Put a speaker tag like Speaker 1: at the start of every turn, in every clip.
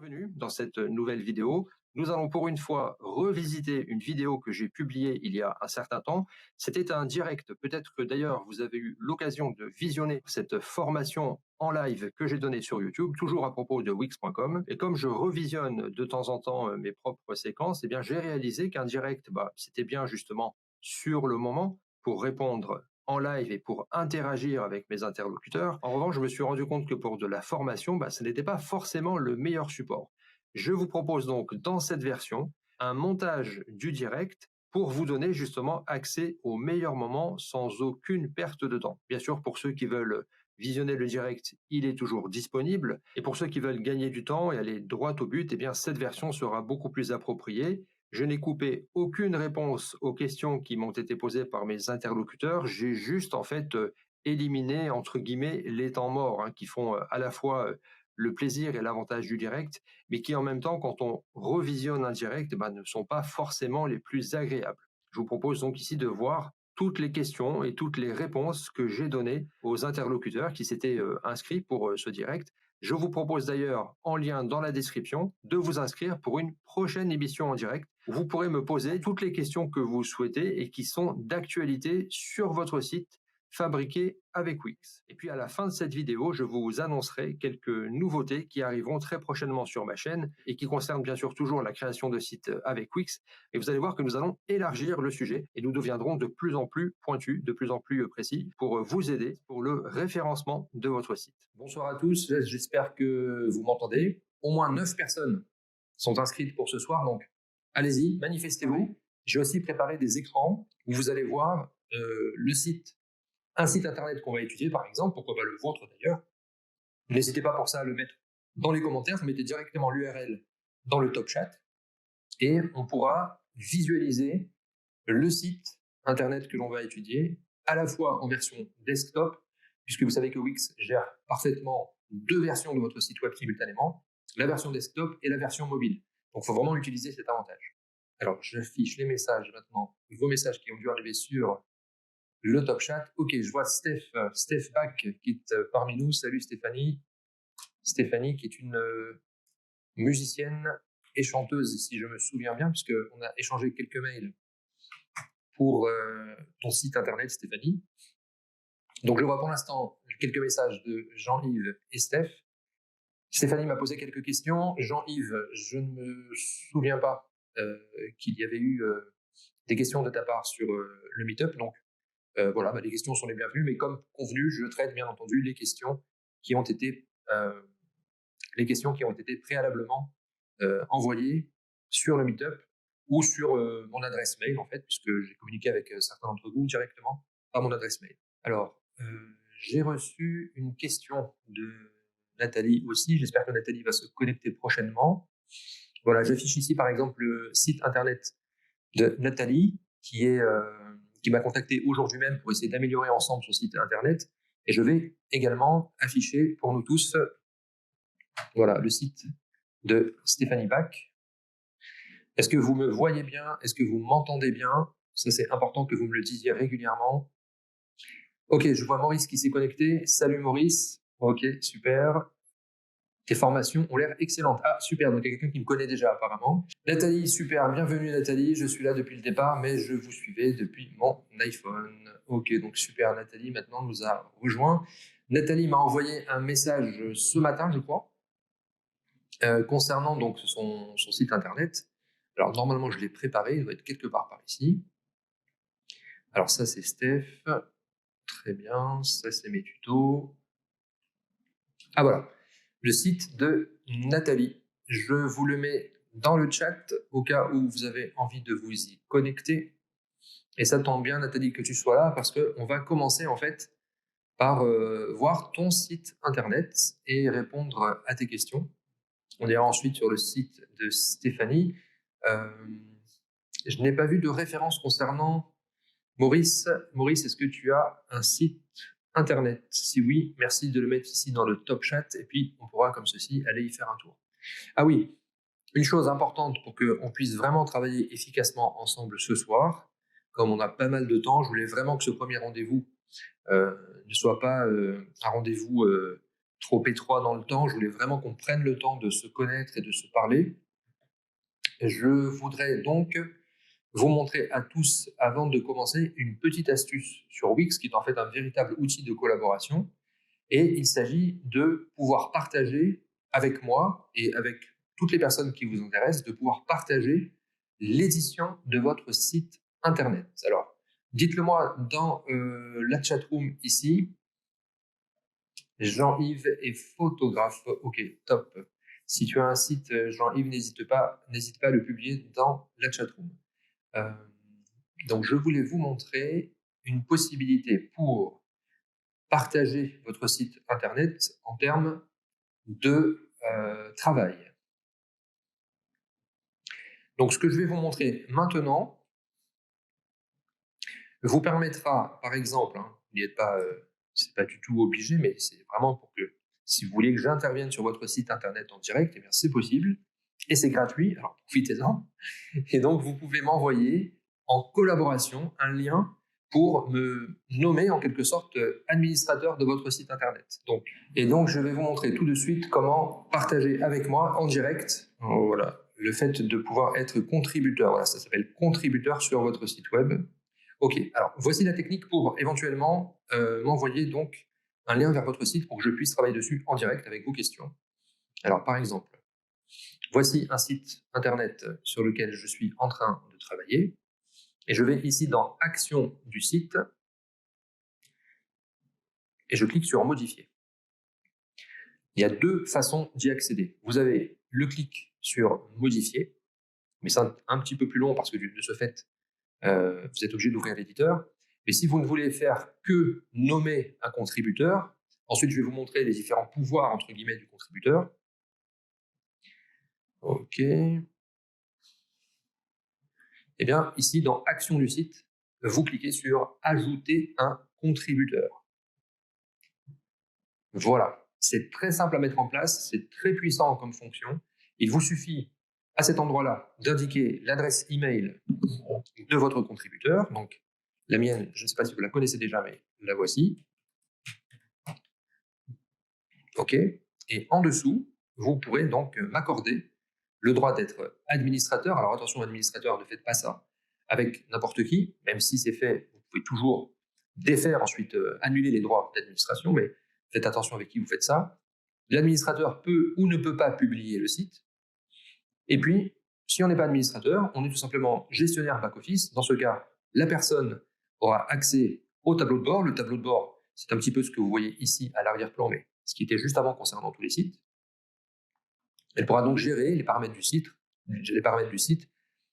Speaker 1: Bienvenue dans cette nouvelle vidéo. Nous allons pour une fois revisiter une vidéo que j'ai publiée il y a un certain temps. C'était un direct. Peut-être que d'ailleurs vous avez eu l'occasion de visionner cette formation en live que j'ai donnée sur YouTube, toujours à propos de Wix.com. Et comme je revisionne de temps en temps mes propres séquences, eh bien j'ai réalisé qu'un direct, c'était bien justement sur le moment pour répondre en live et pour interagir avec mes interlocuteurs. En revanche, je me suis rendu compte que pour de la formation, ce n'était pas forcément le meilleur support. Je vous propose donc dans cette version un montage du direct pour vous donner justement accès au meilleur moment sans aucune perte de temps. Bien sûr, pour ceux qui veulent visionner le direct, il est toujours disponible. Et pour ceux qui veulent gagner du temps et aller droit au but, eh bien cette version sera beaucoup plus appropriée. Je n'ai coupé aucune réponse aux questions qui m'ont été posées par mes interlocuteurs. J'ai juste éliminé entre guillemets les temps morts qui font à la fois le plaisir et l'avantage du direct, mais qui en même temps, quand on revisionne un direct, ne sont pas forcément les plus agréables. Je vous propose donc ici de voir toutes les questions et toutes les réponses que j'ai données aux interlocuteurs qui s'étaient inscrits pour ce direct. Je vous propose d'ailleurs, en lien dans la description, de vous inscrire pour une prochaine émission en direct. Vous pourrez me poser toutes les questions que vous souhaitez et qui sont d'actualité sur votre site fabriqué avec Wix. Et puis à la fin de cette vidéo, je vous annoncerai quelques nouveautés qui arriveront très prochainement sur ma chaîne et qui concernent bien sûr toujours la création de sites avec Wix. Et vous allez voir que nous allons élargir le sujet et nous deviendrons de plus en plus pointus, de plus en plus précis pour vous aider pour le référencement de votre site. Bonsoir à tous, j'espère que vous m'entendez. Au moins 9 personnes sont inscrites pour ce soir, donc allez-y, manifestez-vous. J'ai aussi préparé des écrans où vous allez voir un site internet qu'on va étudier par exemple, pourquoi pas le vôtre d'ailleurs. N'hésitez pas pour ça à le mettre dans les commentaires, vous mettez directement l'URL dans le top chat et on pourra visualiser le site internet que l'on va étudier à la fois en version desktop, puisque vous savez que Wix gère parfaitement deux versions de votre site web simultanément, la version desktop et la version mobile. Donc il faut vraiment utiliser cet avantage. Alors j'affiche les messages maintenant, vos messages qui ont dû arriver sur le top chat. Ok, je vois Steph Bach qui est parmi nous. Salut Stéphanie. Stéphanie qui est une musicienne et chanteuse, si je me souviens bien, puisqu'on a échangé quelques mails pour ton site internet, Stéphanie. Donc je vois pour l'instant quelques messages de Jean-Yves et Steph. Stéphanie m'a posé quelques questions. Jean-Yves, je ne me souviens pas qu'il y avait eu des questions de ta part sur le Meetup. Donc voilà, les questions sont les bienvenues, mais comme convenu, je traite bien entendu les questions qui ont été préalablement envoyées sur le Meetup ou sur mon adresse mail en fait, puisque j'ai communiqué avec certains d'entre vous directement par mon adresse mail. Alors, j'ai reçu une question de Nathalie aussi. J'espère que Nathalie va se connecter prochainement. Voilà, j'affiche ici par exemple le site internet de Nathalie qui m'a contacté aujourd'hui même pour essayer d'améliorer ensemble son site internet. Et je vais également afficher pour nous tous le site de Stéphanie Bach. Est-ce que vous me voyez bien? Est-ce que vous m'entendez bien? Ça, c'est important que vous me le disiez régulièrement. Ok, je vois Maurice qui s'est connecté. Salut Maurice. Ok, super. Tes formations ont l'air excellentes. Ah, super, donc il y a quelqu'un qui me connaît déjà apparemment. Nathalie, super, bienvenue Nathalie. Je suis là depuis le départ, mais je vous suivais depuis mon iPhone. Ok, donc super, Nathalie maintenant nous a rejoint. Nathalie m'a envoyé un message ce matin, je crois, concernant donc son site internet. Alors normalement, je l'ai préparé, il doit être quelque part par ici. Alors ça, c'est Steph. Très bien, ça, c'est mes tutos. Ah voilà, le site de Nathalie. Je vous le mets dans le chat au cas où vous avez envie de vous y connecter. Et ça tombe bien, Nathalie, que tu sois là parce qu'on va commencer en fait par voir ton site internet et répondre à tes questions. On ira ensuite sur le site de Stéphanie. Je n'ai pas vu de référence concernant Maurice. Maurice, est-ce que tu as un site internet? Si oui, merci de le mettre ici dans le top chat et puis on pourra comme ceci aller y faire un tour. Ah oui, une chose importante pour qu'on puisse vraiment travailler efficacement ensemble ce soir, comme on a pas mal de temps, je voulais vraiment que ce premier rendez-vous ne soit pas un rendez-vous trop étroit dans le temps. Je voulais vraiment qu'on prenne le temps de se connaître et de se parler. Je voudrais donc vous montrer à tous, avant de commencer, une petite astuce sur Wix, qui est en fait un véritable outil de collaboration. Et il s'agit de pouvoir partager avec moi et avec toutes les personnes qui vous intéressent, de pouvoir partager l'édition de votre site internet. Alors, dites-le moi dans la chatroom ici. Jean-Yves est photographe. Ok, top. Si tu as un site, Jean-Yves, n'hésite pas à le publier dans la chatroom. Donc, je voulais vous montrer une possibilité pour partager votre site internet en termes de travail. Donc, ce que je vais vous montrer maintenant vous permettra, par exemple, n'y êtes pas, c'est pas du tout obligé, mais c'est vraiment pour que, si vous voulez que j'intervienne sur votre site internet en direct, eh bien c'est possible et c'est gratuit. Alors profitez-en. Et donc vous pouvez m'envoyer en collaboration un lien pour me nommer en quelque sorte administrateur de votre site internet. Donc je vais vous montrer tout de suite comment partager avec moi en direct, voilà, le fait de pouvoir être contributeur. Voilà, ça s'appelle contributeur sur votre site web. Ok, alors voici la technique pour éventuellement m'envoyer donc un lien vers votre site pour que je puisse travailler dessus en direct avec vos questions. Alors par exemple, voici un site internet sur lequel je suis en train de travailler et je vais ici dans Action du site et je clique sur Modifier. Il y a deux façons d'y accéder. Vous avez le clic sur Modifier, mais c'est un petit peu plus long parce que de ce fait, vous êtes obligé d'ouvrir l'éditeur. Mais si vous ne voulez faire que nommer un contributeur, ensuite je vais vous montrer les différents pouvoirs entre guillemets du contributeur. Ok. Eh bien, ici dans Action du site, vous cliquez sur Ajouter un contributeur. Voilà, c'est très simple à mettre en place, c'est très puissant comme fonction. Il vous suffit à cet endroit-là d'indiquer l'adresse email de votre contributeur. Donc la mienne, je ne sais pas si vous la connaissez déjà, mais la voici. OK. Et en dessous, vous pourrez donc m'accorder le droit d'être administrateur. Alors attention, administrateur, ne faites pas ça avec n'importe qui, même si c'est fait, vous pouvez toujours défaire ensuite, annuler les droits d'administration, mais faites attention avec qui vous faites ça. L'administrateur peut ou ne peut pas publier le site. Et puis, si on n'est pas administrateur, on est tout simplement gestionnaire back-office. Dans ce cas, la personne aura accès au tableau de bord. Le tableau de bord, c'est un petit peu ce que vous voyez ici à l'arrière-plan, mais ce qui était juste avant concernant tous les sites. Elle pourra donc gérer les paramètres du site,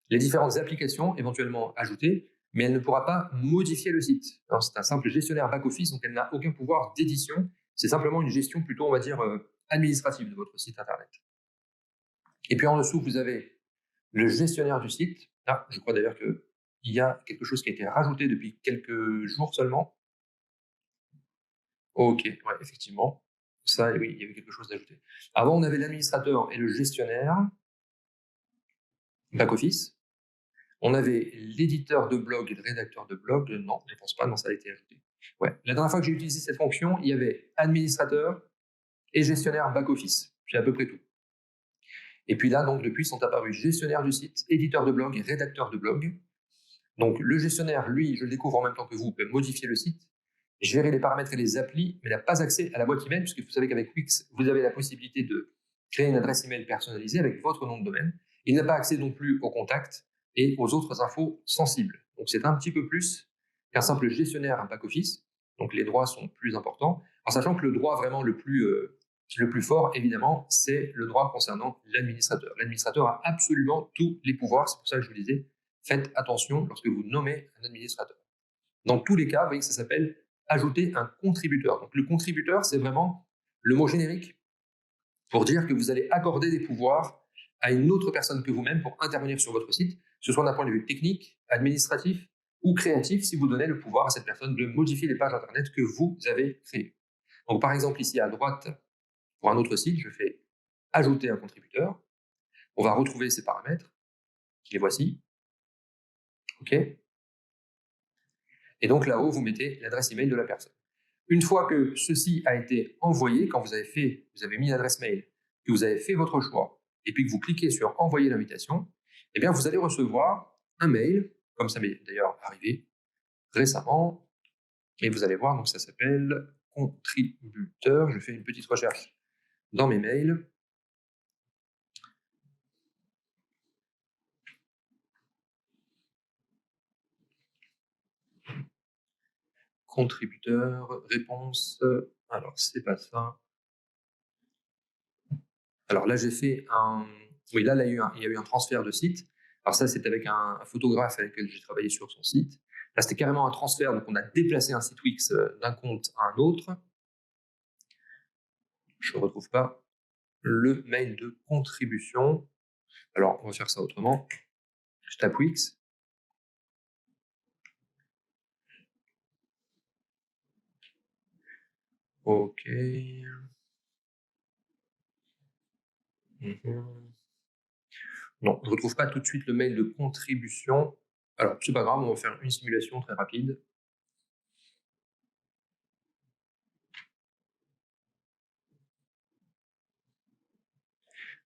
Speaker 1: les différentes applications éventuellement ajoutées, mais elle ne pourra pas modifier le site. C'est un simple gestionnaire back-office, donc elle n'a aucun pouvoir d'édition. C'est simplement une gestion plutôt, on va dire, administrative de votre site internet. Et puis en dessous, vous avez le gestionnaire du site. Ah, je crois d'ailleurs qu'il y a quelque chose qui a été rajouté depuis quelques jours seulement. Ok, ouais, effectivement. Ça, oui, il y avait quelque chose d'ajouté. Avant, on avait l'administrateur et le gestionnaire, back-office. On avait l'éditeur de blog et le rédacteur de blog. Non, je ne pense pas, non, ça a été ajouté. Ouais. La dernière fois que j'ai utilisé cette fonction, il y avait administrateur et gestionnaire back-office. J'ai à peu près tout. Et puis là, donc, depuis, sont apparus gestionnaire du site, éditeur de blog et rédacteur de blog. Donc, le gestionnaire, lui, je le découvre en même temps que vous, peut modifier le site, gérer les paramètres et les applis, mais n'a pas accès à la boîte email, puisque vous savez qu'avec Wix, vous avez la possibilité de créer une adresse email personnalisée avec votre nom de domaine. Il n'a pas accès non plus aux contacts et aux autres infos sensibles. Donc, c'est un petit peu plus qu'un simple gestionnaire back-office. Donc, les droits sont plus importants, en sachant que le droit vraiment le plus fort, évidemment, c'est le droit concernant l'administrateur. L'administrateur a absolument tous les pouvoirs. C'est pour ça que je vous disais, faites attention lorsque vous nommez un administrateur. Dans tous les cas, vous voyez que ça s'appelle ajouter un contributeur. Donc, le contributeur, c'est vraiment le mot générique pour dire que vous allez accorder des pouvoirs à une autre personne que vous-même pour intervenir sur votre site, que ce soit d'un point de vue technique, administratif ou créatif, si vous donnez le pouvoir à cette personne de modifier les pages Internet que vous avez créées. Donc, par exemple, ici à droite, pour un autre site, je fais ajouter un contributeur. On va retrouver ces paramètres. Les voici. OK. Et donc là-haut, vous mettez l'adresse email de la personne. Une fois que ceci a été envoyé, quand vous avez mis l'adresse mail, que vous avez fait votre choix, et puis que vous cliquez sur envoyer l'invitation, eh bien, vous allez recevoir un mail, comme ça m'est d'ailleurs arrivé récemment, et vous allez voir, donc ça s'appelle contributeur. Je fais une petite recherche dans mes mails. Contributeur, réponse, alors c'est pas ça. Alors là, j'ai fait un... Oui, là, il y a eu un transfert de site. Alors ça, c'est avec un photographe avec lequel j'ai travaillé sur son site. Là, c'était carrément un transfert, donc on a déplacé un site Wix d'un compte à un autre. Je ne retrouve pas le mail de contribution. Alors, on va faire ça autrement. Je tape Wix. OK. Non, je ne retrouve pas tout de suite le mail de contribution. Alors, c'est pas grave, on va faire une simulation très rapide.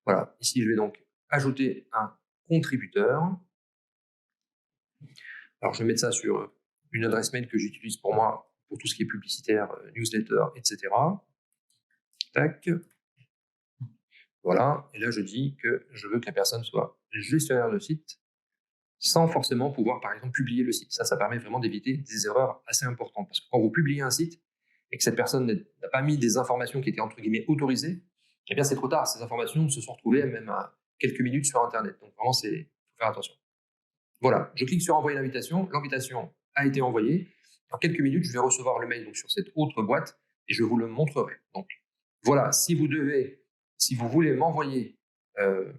Speaker 1: Voilà, ici, je vais donc ajouter un contributeur. Alors, je vais mettre ça sur une adresse mail que j'utilise pour moi, pour tout ce qui est publicitaire, newsletter, etc. Tac. Voilà, et là, je dis que je veux que la personne soit gestionnaire de site, sans forcément pouvoir, par exemple, publier le site. Ça permet vraiment d'éviter des erreurs assez importantes. Parce que quand vous publiez un site et que cette personne n'a pas mis des informations qui étaient, entre guillemets, autorisées, eh bien, c'est trop tard. Ces informations se sont retrouvées même à quelques minutes sur Internet. Donc, vraiment, il faut faire attention. Voilà, je clique sur envoyer l'invitation. L'invitation a été envoyée. Dans quelques minutes, je vais recevoir le mail donc, sur cette autre boîte et je vous le montrerai. Donc, voilà, si vous voulez m'envoyer le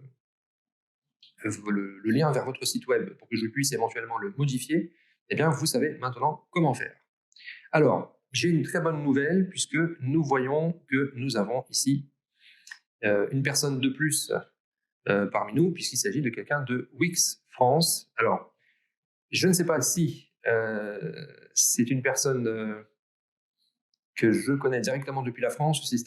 Speaker 1: lien vers votre site web pour que je puisse éventuellement le modifier, eh bien, vous savez maintenant comment faire. Alors, j'ai une très bonne nouvelle puisque nous voyons que nous avons ici une personne de plus parmi nous puisqu'il s'agit de quelqu'un de Wix France. Alors, je ne sais pas si c'est une personne que je connais directement depuis la France ou si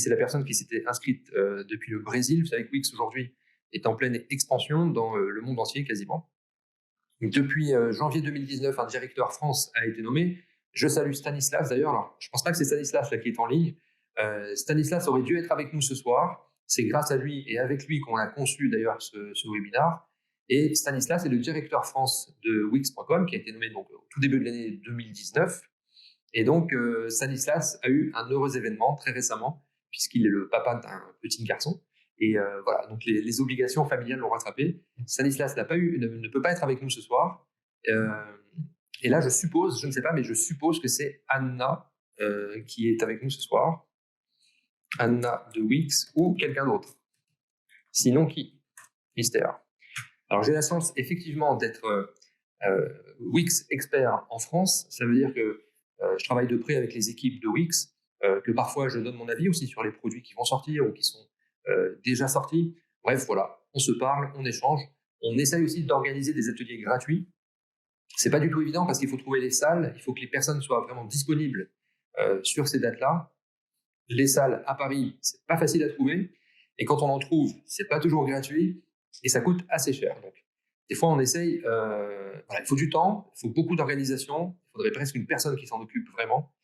Speaker 1: c'est la personne qui s'était inscrite depuis le Brésil. Vous savez que Wix aujourd'hui est en pleine expansion dans le monde entier quasiment. Depuis janvier 2019, un directeur France a été nommé. Je salue Stanislas d'ailleurs. Alors, je ne pense pas que c'est Stanislas là, qui est en ligne. Stanislas aurait dû être avec nous ce soir. C'est grâce à lui et avec lui qu'on a conçu d'ailleurs ce webinaire. Et Stanislas est le directeur France de Wix.com qui a été nommé donc, au tout début de l'année 2019. Et donc, Stanislas a eu un heureux événement très récemment, puisqu'il est le papa d'un petit garçon. Et voilà, donc les obligations familiales l'ont rattrapé. Stanislas ne peut pas être avec nous ce soir. Et là, je suppose, je ne sais pas, mais je suppose que c'est Anna qui est avec nous ce soir. Anna de Wix ou quelqu'un d'autre. Sinon, qui? Mystère. Alors, j'ai la chance, effectivement, d'être Wix expert en France. Ça veut dire que je travaille de près avec les équipes de Wix, que parfois je donne mon avis aussi sur les produits qui vont sortir ou qui sont déjà sortis. Bref, voilà, on se parle, on échange. On essaye aussi d'organiser des ateliers gratuits. C'est pas du tout évident parce qu'il faut trouver les salles, il faut que les personnes soient vraiment disponibles sur ces dates-là. Les salles à Paris, c'est pas facile à trouver. Et quand on en trouve, c'est pas toujours gratuit et ça coûte assez cher. Donc, des fois, on essaye. Voilà, il faut du temps, il faut beaucoup d'organisation. Il faudrait presque une personne qui s'en occupe vraiment.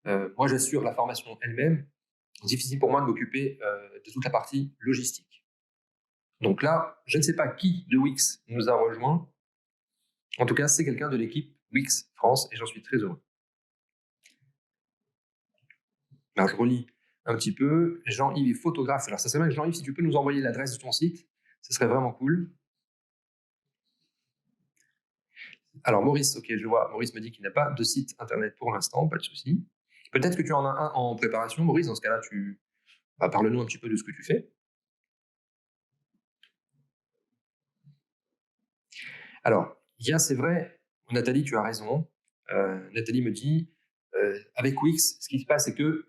Speaker 1: Moi, j'assure la formation elle-même. C'est difficile pour moi de m'occuper de toute la partie logistique. Donc là, je ne sais pas qui de Wix nous a rejoint. En tout cas, c'est quelqu'un de l'équipe Wix France et j'en suis très heureux. Alors, je relis un petit peu. Jean-Yves est photographe. Alors, ça serait bien que Jean-Yves, si tu peux nous envoyer l'adresse de ton site, ce serait vraiment cool. Alors, Maurice, ok, je vois. Maurice me dit qu'il n'a pas de site internet pour l'instant, pas de souci. Peut-être que tu en as un en préparation, Maurice. Dans ce cas-là, parle-nous un petit peu de ce que tu fais. Alors, c'est vrai, Nathalie, tu as raison. Nathalie me dit, avec Wix, ce qui se passe, c'est que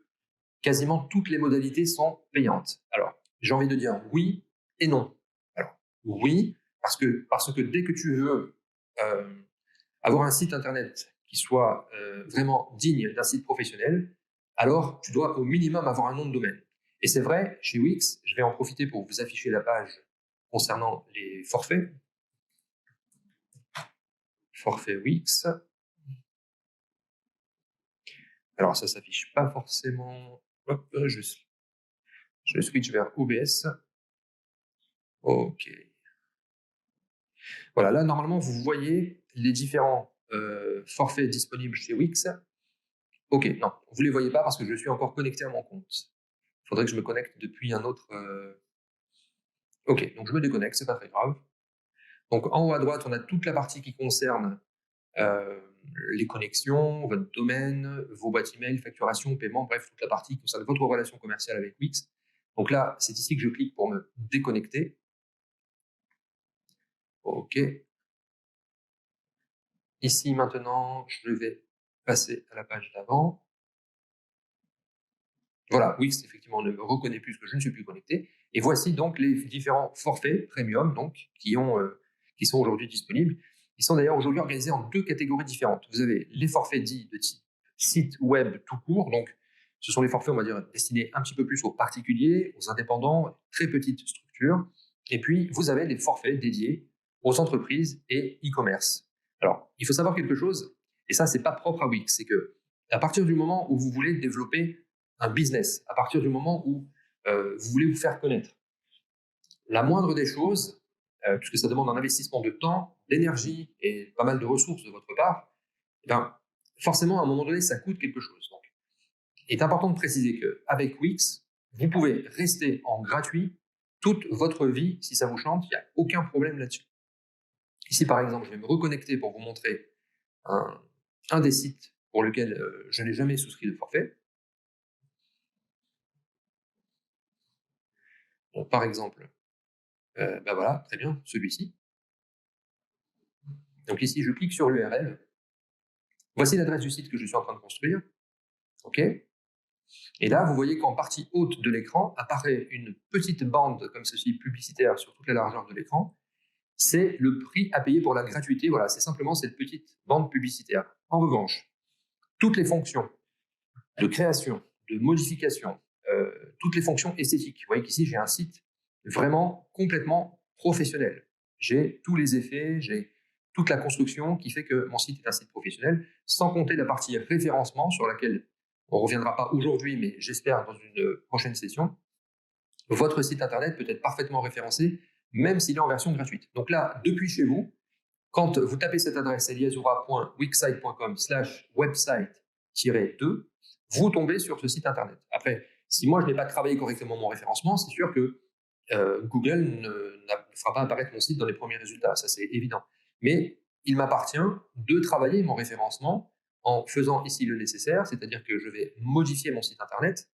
Speaker 1: quasiment toutes les modalités sont payantes. Alors, j'ai envie de dire oui et non. Alors, oui, parce que dès que tu veux avoir un site internet qui soit vraiment digne d'un site professionnel, alors tu dois au minimum avoir un nom de domaine. Et c'est vrai, chez Wix, je vais en profiter pour vous afficher la page concernant les forfaits. Forfait Wix. Alors ça s'affiche pas forcément. Hop, je switch vers OBS. Ok. Voilà, là normalement vous voyez les différents forfaits disponibles chez Wix. Ok, non, vous ne les voyez pas parce que je suis encore connecté à mon compte. Il faudrait que je me connecte depuis un autre. Ok, donc je me déconnecte, c'est pas très grave. Donc en haut à droite, on a toute la partie qui concerne les connexions, votre domaine, vos boîtes email, facturation, paiement, bref, toute la partie qui concerne votre relation commerciale avec Wix. Donc là, c'est ici que je clique pour me déconnecter. Ok. Ici, maintenant, je vais passer à la page d'avant. Voilà, Wix, effectivement, ne me reconnaît plus que je ne suis plus connecté. Et voici donc les différents forfaits premium donc, qui sont aujourd'hui disponibles. Ils sont d'ailleurs aujourd'hui organisés en deux catégories différentes. Vous avez les forfaits dits de type site web tout court. Donc, ce sont les forfaits, on va dire, destinés un petit peu plus aux particuliers, aux indépendants, très petites structures. Et puis, vous avez les forfaits dédiés aux entreprises et e-commerce. Alors, il faut savoir quelque chose, et ça, c'est pas propre à Wix, c'est que à partir du moment où vous voulez développer un business, à partir du moment où vous voulez vous faire connaître, la moindre des choses, puisque ça demande un investissement de temps, d'énergie et pas mal de ressources de votre part, eh bien, forcément, à un moment donné, ça coûte quelque chose. Donc, il est important de préciser qu'avec Wix, vous pouvez rester en gratuit toute votre vie si ça vous chante, il n'y a aucun problème là-dessus. Ici, par exemple, je vais me reconnecter pour vous montrer un des sites pour lequel je n'ai jamais souscrit de forfait. Donc, par exemple, ben voilà, très bien, celui-ci. Donc ici, je clique sur l'URL. Voici l'adresse du site que je suis en train de construire. OK. Et là, vous voyez qu'en partie haute de l'écran apparaît une petite bande comme ceci, publicitaire, sur toute la largeur de l'écran. C'est le prix à payer pour la gratuité. Voilà, c'est simplement cette petite bande publicitaire. En revanche, toutes les fonctions de création, de modification, toutes les fonctions esthétiques. Vous voyez qu'ici, j'ai un site vraiment complètement professionnel. J'ai tous les effets, j'ai toute la construction qui fait que mon site est un site professionnel, sans compter la partie référencement sur laquelle on ne reviendra pas aujourd'hui, mais j'espère dans une prochaine session. Votre site internet peut être parfaitement référencé, même s'il est en version gratuite. Donc là, depuis chez vous, quand vous tapez cette adresse eliazura.wixsite.com/website-2, vous tombez sur ce site internet. Après, si moi je n'ai pas travaillé correctement mon référencement, c'est sûr que Google ne fera pas apparaître mon site dans les premiers résultats, ça c'est évident. Mais il m'appartient de travailler mon référencement en faisant ici le nécessaire, c'est-à-dire que je vais modifier mon site internet.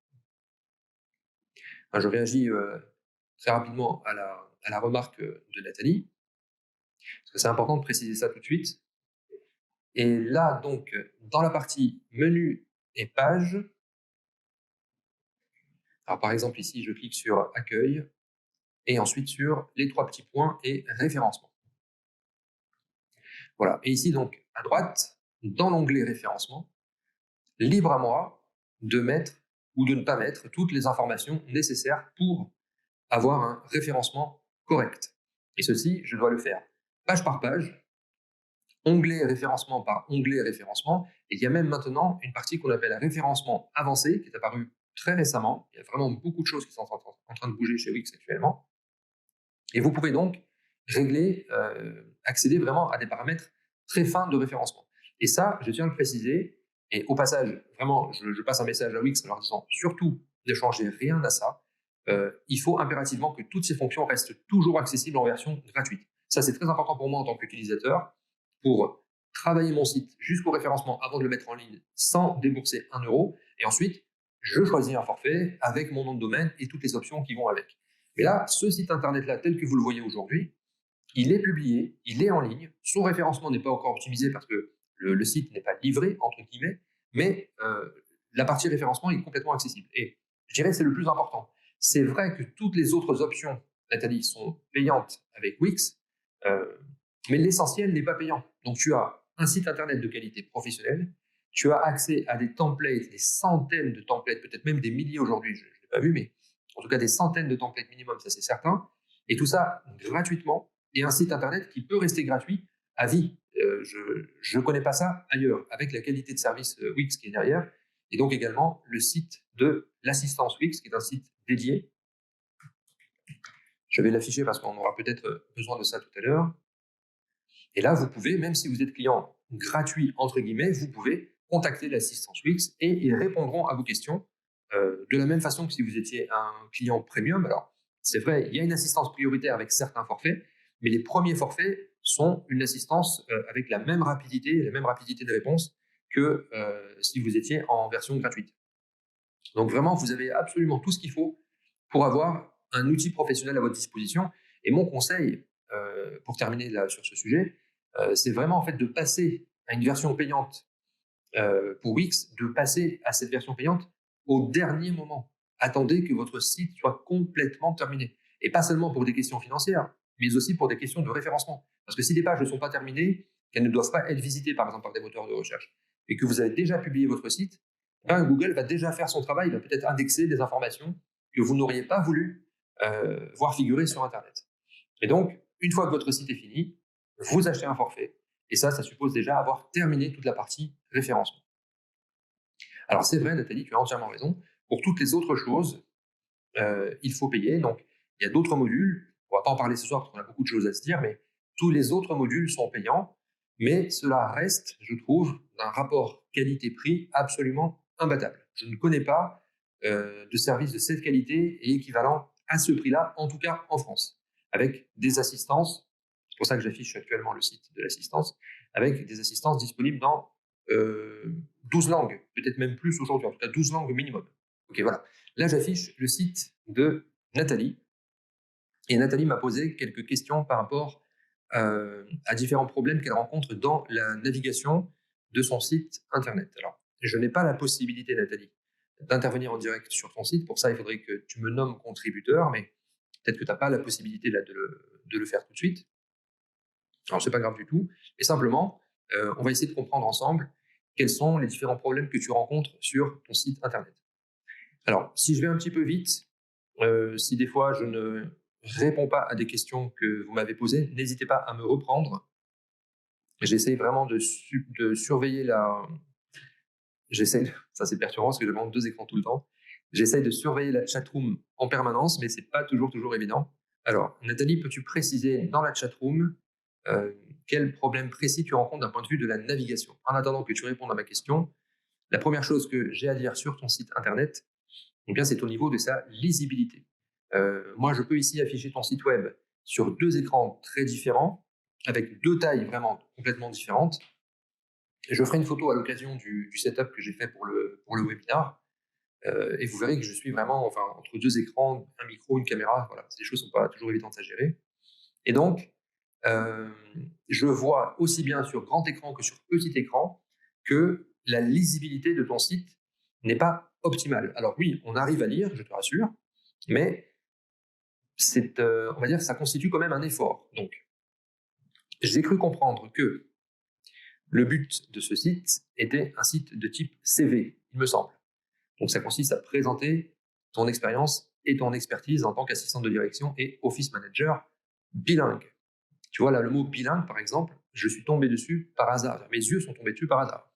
Speaker 1: Enfin, je réagis très rapidement à la remarque de Nathalie, parce que c'est important de préciser ça tout de suite. Et là, donc, dans la partie menu et page, alors par exemple ici, je clique sur accueil et ensuite sur les trois petits points et référencement. Voilà. Et ici, donc, à droite, dans l'onglet référencement, libre à moi de mettre ou de ne pas mettre toutes les informations nécessaires pour avoir un référencement correct. Et ceci, je dois le faire page par page, onglet référencement par onglet référencement. Et il y a même maintenant une partie qu'on appelle référencement avancé, qui est apparue très récemment. Il y a vraiment beaucoup de choses qui sont en train de bouger chez Wix actuellement. Et vous pouvez donc régler, accéder vraiment à des paramètres très fins de référencement. Et ça, je tiens à le préciser. Et au passage, vraiment, je passe un message à Wix en leur disant surtout ne changez rien à ça. Il faut impérativement que toutes ces fonctions restent toujours accessibles en version gratuite. Ça, c'est très important pour moi en tant qu'utilisateur pour travailler mon site jusqu'au référencement avant de le mettre en ligne sans débourser 1 euro. Et ensuite, je choisis un forfait avec mon nom de domaine et toutes les options qui vont avec. Mais là, ce site internet-là, tel que vous le voyez aujourd'hui, il est publié, il est en ligne. Son référencement n'est pas encore optimisé parce que le site n'est pas livré, entre guillemets, mais la partie référencement est complètement accessible. Et je dirais que c'est le plus important. C'est vrai que toutes les autres options, Nathalie, sont payantes avec Wix, mais l'essentiel n'est pas payant. Donc tu as un site internet de qualité professionnelle, tu as accès à des templates, des centaines de templates, peut-être même des milliers aujourd'hui, je ne l'ai pas vu, mais en tout cas des centaines de templates minimum, ça c'est certain. Et tout ça gratuitement, et un site internet qui peut rester gratuit à vie. Je ne connais pas ça ailleurs, avec la qualité de service Wix qui est derrière, et donc également le site de l'assistance Wix, qui est un site dédié. Je vais l'afficher parce qu'on aura peut-être besoin de ça tout à l'heure. Et là, vous pouvez, même si vous êtes client gratuit, entre guillemets, vous pouvez contacter l'assistance Wix et ils répondront à vos questions de la même façon que si vous étiez un client premium. Alors, c'est vrai, il y a une assistance prioritaire avec certains forfaits, mais les premiers forfaits sont une assistance avec la même rapidité de réponse que si vous étiez en version gratuite. Donc vraiment, vous avez absolument tout ce qu'il faut pour avoir un outil professionnel à votre disposition. Et mon conseil, pour terminer là sur ce sujet, c'est vraiment en fait de passer à une version payante pour Wix, de passer à cette version payante au dernier moment. Attendez que votre site soit complètement terminé. Et pas seulement pour des questions financières, mais aussi pour des questions de référencement. Parce que si les pages ne sont pas terminées, qu'elles ne doivent pas être visitées par exemple par des moteurs de recherche, et que vous avez déjà publié votre site, ben, Google va déjà faire son travail, il va peut-être indexer des informations que vous n'auriez pas voulu voir figurer sur Internet. Et donc, une fois que votre site est fini, vous achetez un forfait. Et ça suppose déjà avoir terminé toute la partie référencement. Alors c'est vrai, Nathalie, tu as entièrement raison. Pour toutes les autres choses, il faut payer. Donc, il y a d'autres modules. On ne va pas en parler ce soir parce qu'on a beaucoup de choses à se dire, mais tous les autres modules sont payants. Mais cela reste, je trouve, un rapport qualité-prix absolument imbattable. Je ne connais pas de service de cette qualité et équivalent à ce prix-là, en tout cas en France, avec des assistances. C'est pour ça que j'affiche actuellement le site de l'assistance, avec des assistances disponibles dans 12 langues, peut-être même plus aujourd'hui, en tout cas 12 langues minimum. Ok, voilà. Là, j'affiche le site de Nathalie. Et Nathalie m'a posé quelques questions par rapport à différents problèmes qu'elle rencontre dans la navigation de son site Internet. Alors, je n'ai pas la possibilité, Nathalie, d'intervenir en direct sur ton site. Pour ça, il faudrait que tu me nommes contributeur, mais peut-être que tu n'as pas la possibilité là, de le faire tout de suite. Alors, c'est pas grave du tout. Et simplement, on va essayer de comprendre ensemble quels sont les différents problèmes que tu rencontres sur ton site Internet. Alors, si je vais un petit peu vite, si des fois je ne réponds pas à des questions que vous m'avez posées, n'hésitez pas à me reprendre. J'essaie vraiment de surveiller la... Ça c'est perturbant parce que je demande 2 écrans tout le temps. J'essaie de surveiller la chatroom en permanence, mais c'est pas toujours évident. Alors, Nathalie, peux-tu préciser dans la chatroom quel problème précis tu rencontres d'un point de vue de la navigation? En attendant que tu répondes à ma question, la première chose que j'ai à dire sur ton site Internet, eh bien, c'est au niveau de sa lisibilité. Moi, je peux ici afficher ton site web sur 2 écrans très différents, avec 2 tailles vraiment complètement différentes. Et je ferai une photo à l'occasion du setup que j'ai fait pour le webinaire. Et vous verrez que je suis vraiment entre 2 écrans, un micro, une caméra. Voilà, ces choses ne sont pas toujours évidentes à gérer. Et donc, je vois aussi bien sur grand écran que sur petit écran que la lisibilité de ton site n'est pas optimale. Alors oui, on arrive à lire, je te rassure, mais on va dire que ça constitue quand même un effort. Donc, j'ai cru comprendre que le but de ce site était un site de type CV, il me semble. Donc, ça consiste à présenter ton expérience et ton expertise en tant qu'assistante de direction et office manager bilingue. Tu vois là, le mot bilingue, par exemple, je suis tombé dessus par hasard. Mes yeux sont tombés dessus par hasard.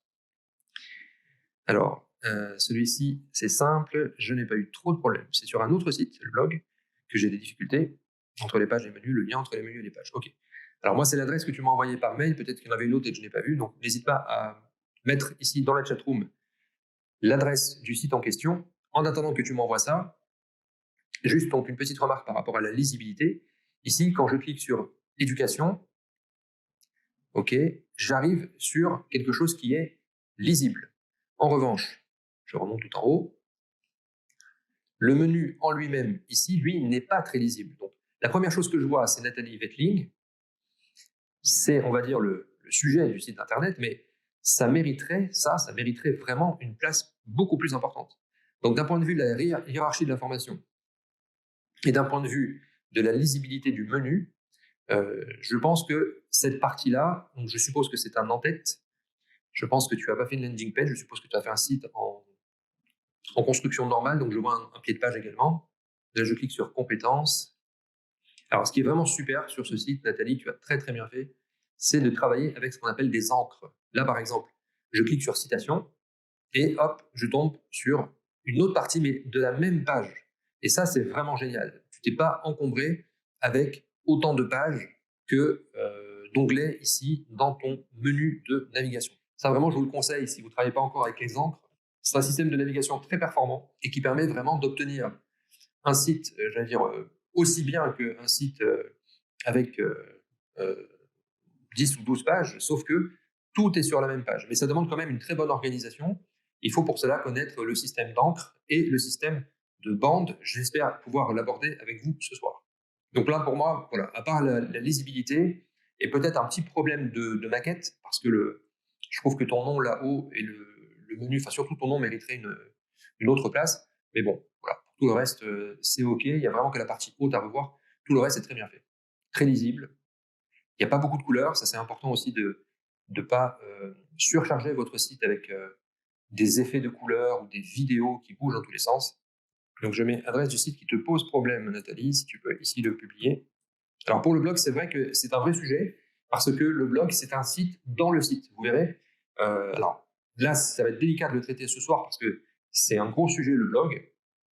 Speaker 1: Alors, celui-ci, c'est simple, je n'ai pas eu trop de problèmes. C'est sur un autre site, le blog, que j'ai des difficultés entre les pages et les menus, le lien entre les menus et les pages. Ok. Alors moi, c'est l'adresse que tu m'as envoyée par mail. Peut-être qu'il y en avait une autre et que je n'ai pas vue. Donc, n'hésite pas à mettre ici dans la chatroom l'adresse du site en question. En attendant que tu m'envoies ça, juste donc une petite remarque par rapport à la lisibilité. Ici, quand je clique sur éducation, ok, j'arrive sur quelque chose qui est lisible. En revanche, je remonte tout en haut. Le menu en lui-même, ici, lui, n'est pas très lisible. Donc, la première chose que je vois, c'est Nathalie Wettling. C'est, on va dire, le sujet du site Internet, mais ça mériterait vraiment une place beaucoup plus importante. Donc, d'un point de vue de la hiérarchie de l'information et d'un point de vue de la lisibilité du menu, Je pense que cette partie-là, donc je suppose que c'est un en-tête, je pense que tu n'as pas fait une landing page, je suppose que tu as fait un site en construction normale, donc je vois un pied de page également. Là, je clique sur compétences. Alors, ce qui est vraiment super sur ce site, Nathalie, tu as très très bien fait, c'est de travailler avec ce qu'on appelle des encres. Là, par exemple, je clique sur citation et hop, je tombe sur une autre partie, mais de la même page. Et ça, c'est vraiment génial. Tu t'es pas encombré avec autant de pages que d'onglets ici dans ton menu de navigation. Ça, vraiment, je vous le conseille si vous ne travaillez pas encore avec les encres. C'est un système de navigation très performant et qui permet vraiment d'obtenir un site, j'allais dire, aussi bien qu'un site avec euh, 10 ou 12 pages, sauf que tout est sur la même page. Mais ça demande quand même une très bonne organisation. Il faut pour cela connaître le système d'encre et le système de bande. J'espère pouvoir l'aborder avec vous ce soir. Donc là, pour moi, voilà, à part la lisibilité et peut-être un petit problème de maquette, parce que je trouve que ton nom là-haut et le menu, enfin surtout ton nom mériterait une autre place. Mais bon, voilà, pour tout le reste, c'est OK. Il n'y a vraiment que la partie haute à revoir. Tout le reste est très bien fait. Très lisible. Il n'y a pas beaucoup de couleurs. Ça, c'est important aussi de ne pas surcharger votre site avec des effets de couleurs ou des vidéos qui bougent dans tous les sens. Donc, je mets adresse du site qui te pose problème, Nathalie, si tu peux ici le publier. Alors, pour le blog, c'est vrai que c'est un vrai sujet parce que le blog, c'est un site dans le site. Vous verrez. Alors, là, ça va être délicat de le traiter ce soir parce que c'est un gros sujet, le blog.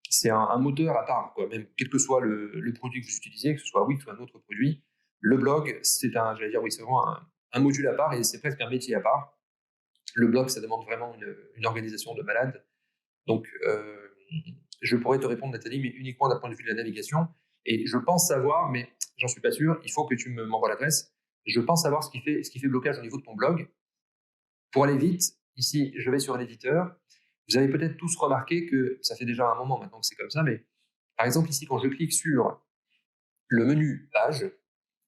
Speaker 1: C'est un moteur à part, quoi. Même quel que soit le produit que vous utilisez, que ce soit Wix ou un autre produit. Le blog, c'est j'allais dire, oui, c'est vraiment un module à part et c'est presque un métier à part. Le blog, ça demande vraiment une organisation de malade. Donc, je pourrais te répondre, Nathalie, mais uniquement d'un point de vue de la navigation. Et je pense savoir, mais j'en suis pas sûr, il faut que tu m'envoies l'adresse. Je pense savoir ce qui fait blocage au niveau de ton blog. Pour aller vite, ici, je vais sur l'éditeur. Vous avez peut-être tous remarqué que ça fait déjà un moment maintenant que c'est comme ça, mais par exemple, ici, quand je clique sur le menu page,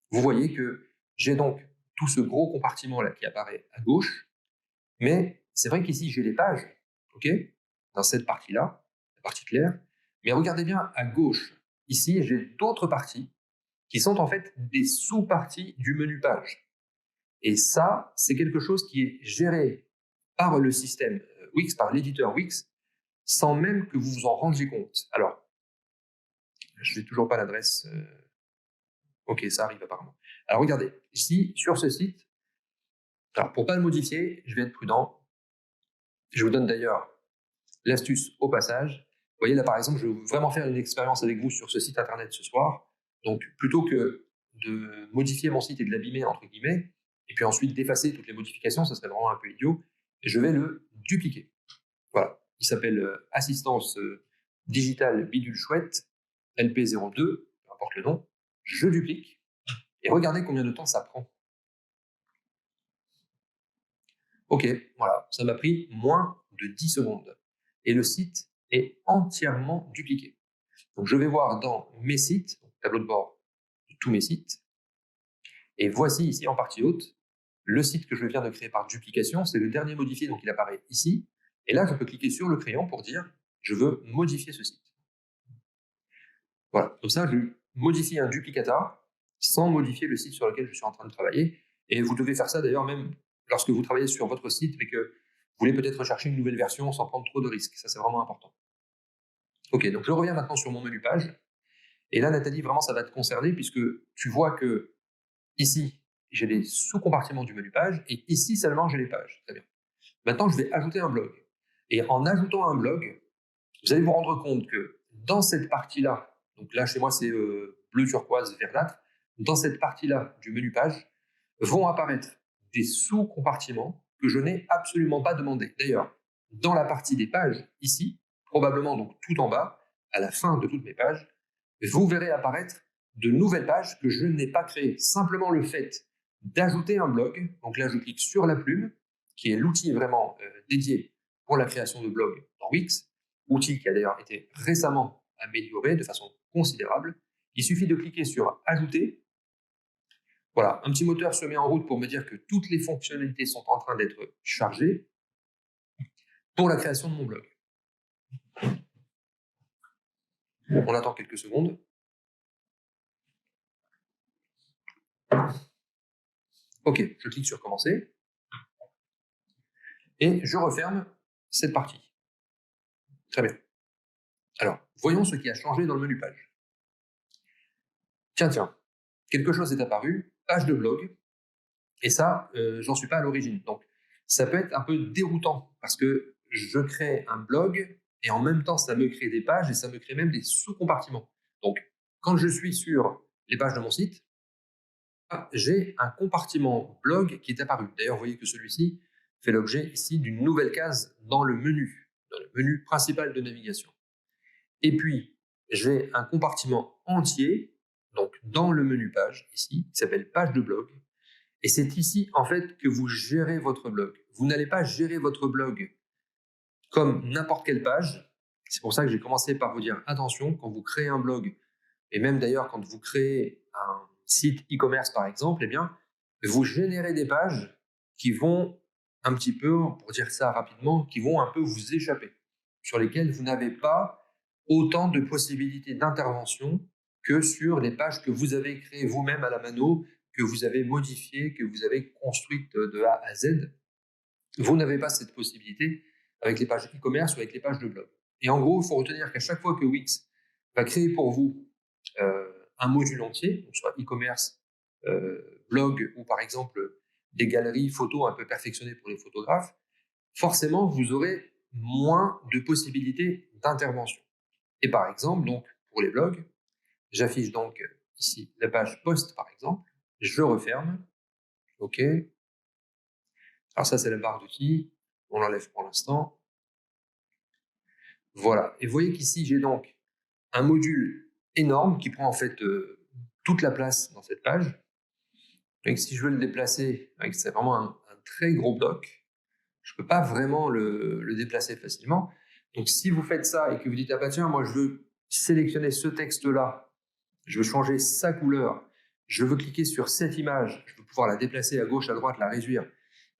Speaker 1: vous voyez que j'ai donc tout ce gros compartiment-là qui apparaît à gauche, mais c'est vrai qu'ici, j'ai les pages, ok, dans cette partie-là, la partie claire, mais regardez bien à gauche, ici, j'ai d'autres parties qui sont en fait des sous-parties du menu page. Et ça, c'est quelque chose qui est géré par le système Wix, par l'éditeur Wix, sans même que vous vous en rendiez compte. Alors, je n'ai toujours pas l'adresse. Ok, ça arrive apparemment. Alors regardez, ici, sur ce site, alors pour ne pas le modifier, je vais être prudent. Je vous donne d'ailleurs l'astuce au passage. Vous voyez là, par exemple, je veux vraiment faire une expérience avec vous sur ce site internet ce soir. Donc, plutôt que de modifier mon site et de l'abîmer, entre guillemets, et puis ensuite d'effacer toutes les modifications, ça serait vraiment un peu idiot, je vais le dupliquer. Voilà, il s'appelle Assistance Digitale Bidule Chouette, LP02, peu importe le nom. Je duplique, et regardez combien de temps ça prend. Ok, voilà, ça m'a pris moins de 10 secondes. Et le site est entièrement dupliqué. Donc je vais voir dans mes sites, tableau de bord de tous mes sites, et voici ici en partie haute, le site que je viens de créer par duplication, c'est le dernier modifié, donc il apparaît ici. Et là, je peux cliquer sur le crayon pour dire, je veux modifier ce site. Voilà, comme ça, je modifie un duplicata sans modifier le site sur lequel je suis en train de travailler. Et vous devez faire ça d'ailleurs même lorsque vous travaillez sur votre site, mais que vous voulez peut-être rechercher une nouvelle version sans prendre trop de risques. Ça, c'est vraiment important. Ok, donc je reviens maintenant sur mon menu page. Et là, Nathalie, vraiment, ça va te concerner puisque tu vois que ici, j'ai les sous-compartiments du menu page et ici seulement, j'ai les pages. Très bien. Maintenant, je vais ajouter un blog. Et en ajoutant un blog, vous allez vous rendre compte que dans cette partie-là, donc là, chez moi, c'est bleu turquoise verdâtre, dans cette partie-là du menu page, vont apparaître des sous-compartiments que je n'ai absolument pas demandé. D'ailleurs, dans la partie des pages, ici, probablement donc tout en bas, à la fin de toutes mes pages, vous verrez apparaître de nouvelles pages que je n'ai pas créées. Simplement le fait d'ajouter un blog, donc là je clique sur la plume, qui est l'outil vraiment dédié pour la création de blogs dans Wix, outil qui a d'ailleurs été récemment amélioré de façon considérable. Il suffit de cliquer sur Ajouter. Voilà, un petit moteur se met en route pour me dire que toutes les fonctionnalités sont en train d'être chargées pour la création de mon blog. On attend quelques secondes. OK, je clique sur commencer. Et je referme cette partie. Très bien. Alors, voyons ce qui a changé dans le menu page. Tiens, quelque chose est apparu, page de blog, et ça, j'en suis pas à l'origine. Donc, ça peut être un peu déroutant, parce que je crée un blog, et en même temps, ça me crée des pages, et ça me crée même des sous-compartiments. Donc, quand je suis sur les pages de mon site, j'ai un compartiment blog qui est apparu. D'ailleurs, vous voyez que celui-ci fait l'objet ici d'une nouvelle case dans le menu principal de navigation. Et puis, j'ai un compartiment entier, donc dans le menu page, ici, qui s'appelle page de blog. Et c'est ici, en fait, que vous gérez votre blog. Vous n'allez pas gérer votre blog comme n'importe quelle page. C'est pour ça que j'ai commencé par vous dire, attention, quand vous créez un blog, et même d'ailleurs quand vous créez un site e-commerce, par exemple, eh bien, vous générez des pages qui vont un petit peu, pour dire ça rapidement, qui vont un peu vous échapper, sur lesquelles vous n'avez pas autant de possibilités d'intervention que sur les pages que vous avez créées vous-même à la mano, que vous avez modifiées, que vous avez construites de A à Z. Vous n'avez pas cette possibilité avec les pages e-commerce ou avec les pages de blog. Et en gros, il faut retenir qu'à chaque fois que Wix va créer pour vous un module entier, donc soit e-commerce, blog ou par exemple des galeries photos un peu perfectionnées pour les photographes, forcément, vous aurez moins de possibilités d'intervention. Et par exemple, donc, pour les blogs, j'affiche donc ici la page post, par exemple, je referme, OK. Alors ça, c'est la barre d'outils, on l'enlève pour l'instant. Voilà, et vous voyez qu'ici, j'ai donc un module énorme qui prend en fait toute la place dans cette page. Donc, si je veux le déplacer, c'est vraiment un très gros bloc, je ne peux pas vraiment le déplacer facilement. Donc, si vous faites ça et que vous dites, ah bah tiens, moi je veux sélectionner ce texte-là, je veux changer sa couleur, je veux cliquer sur cette image, je veux pouvoir la déplacer à gauche, à droite, la réduire.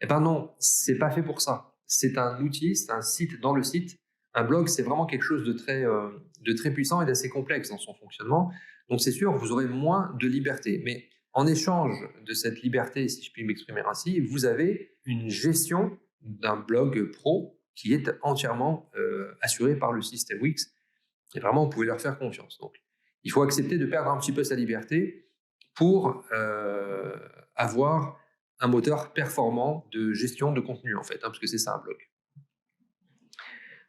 Speaker 1: Eh ben non, c'est pas fait pour ça. C'est un outil, c'est un site dans le site. Un blog, c'est vraiment quelque chose de très puissant et d'assez complexe dans son fonctionnement. Donc c'est sûr, vous aurez moins de liberté. Mais en échange de cette liberté, si je puis m'exprimer ainsi, vous avez une gestion d'un blog pro qui est entièrement assurée par le système Wix. Et vraiment, vous pouvez leur faire confiance. Donc, il faut accepter de perdre un petit peu sa liberté pour avoir un moteur performant de gestion de contenu, en fait, parce que c'est ça un blog.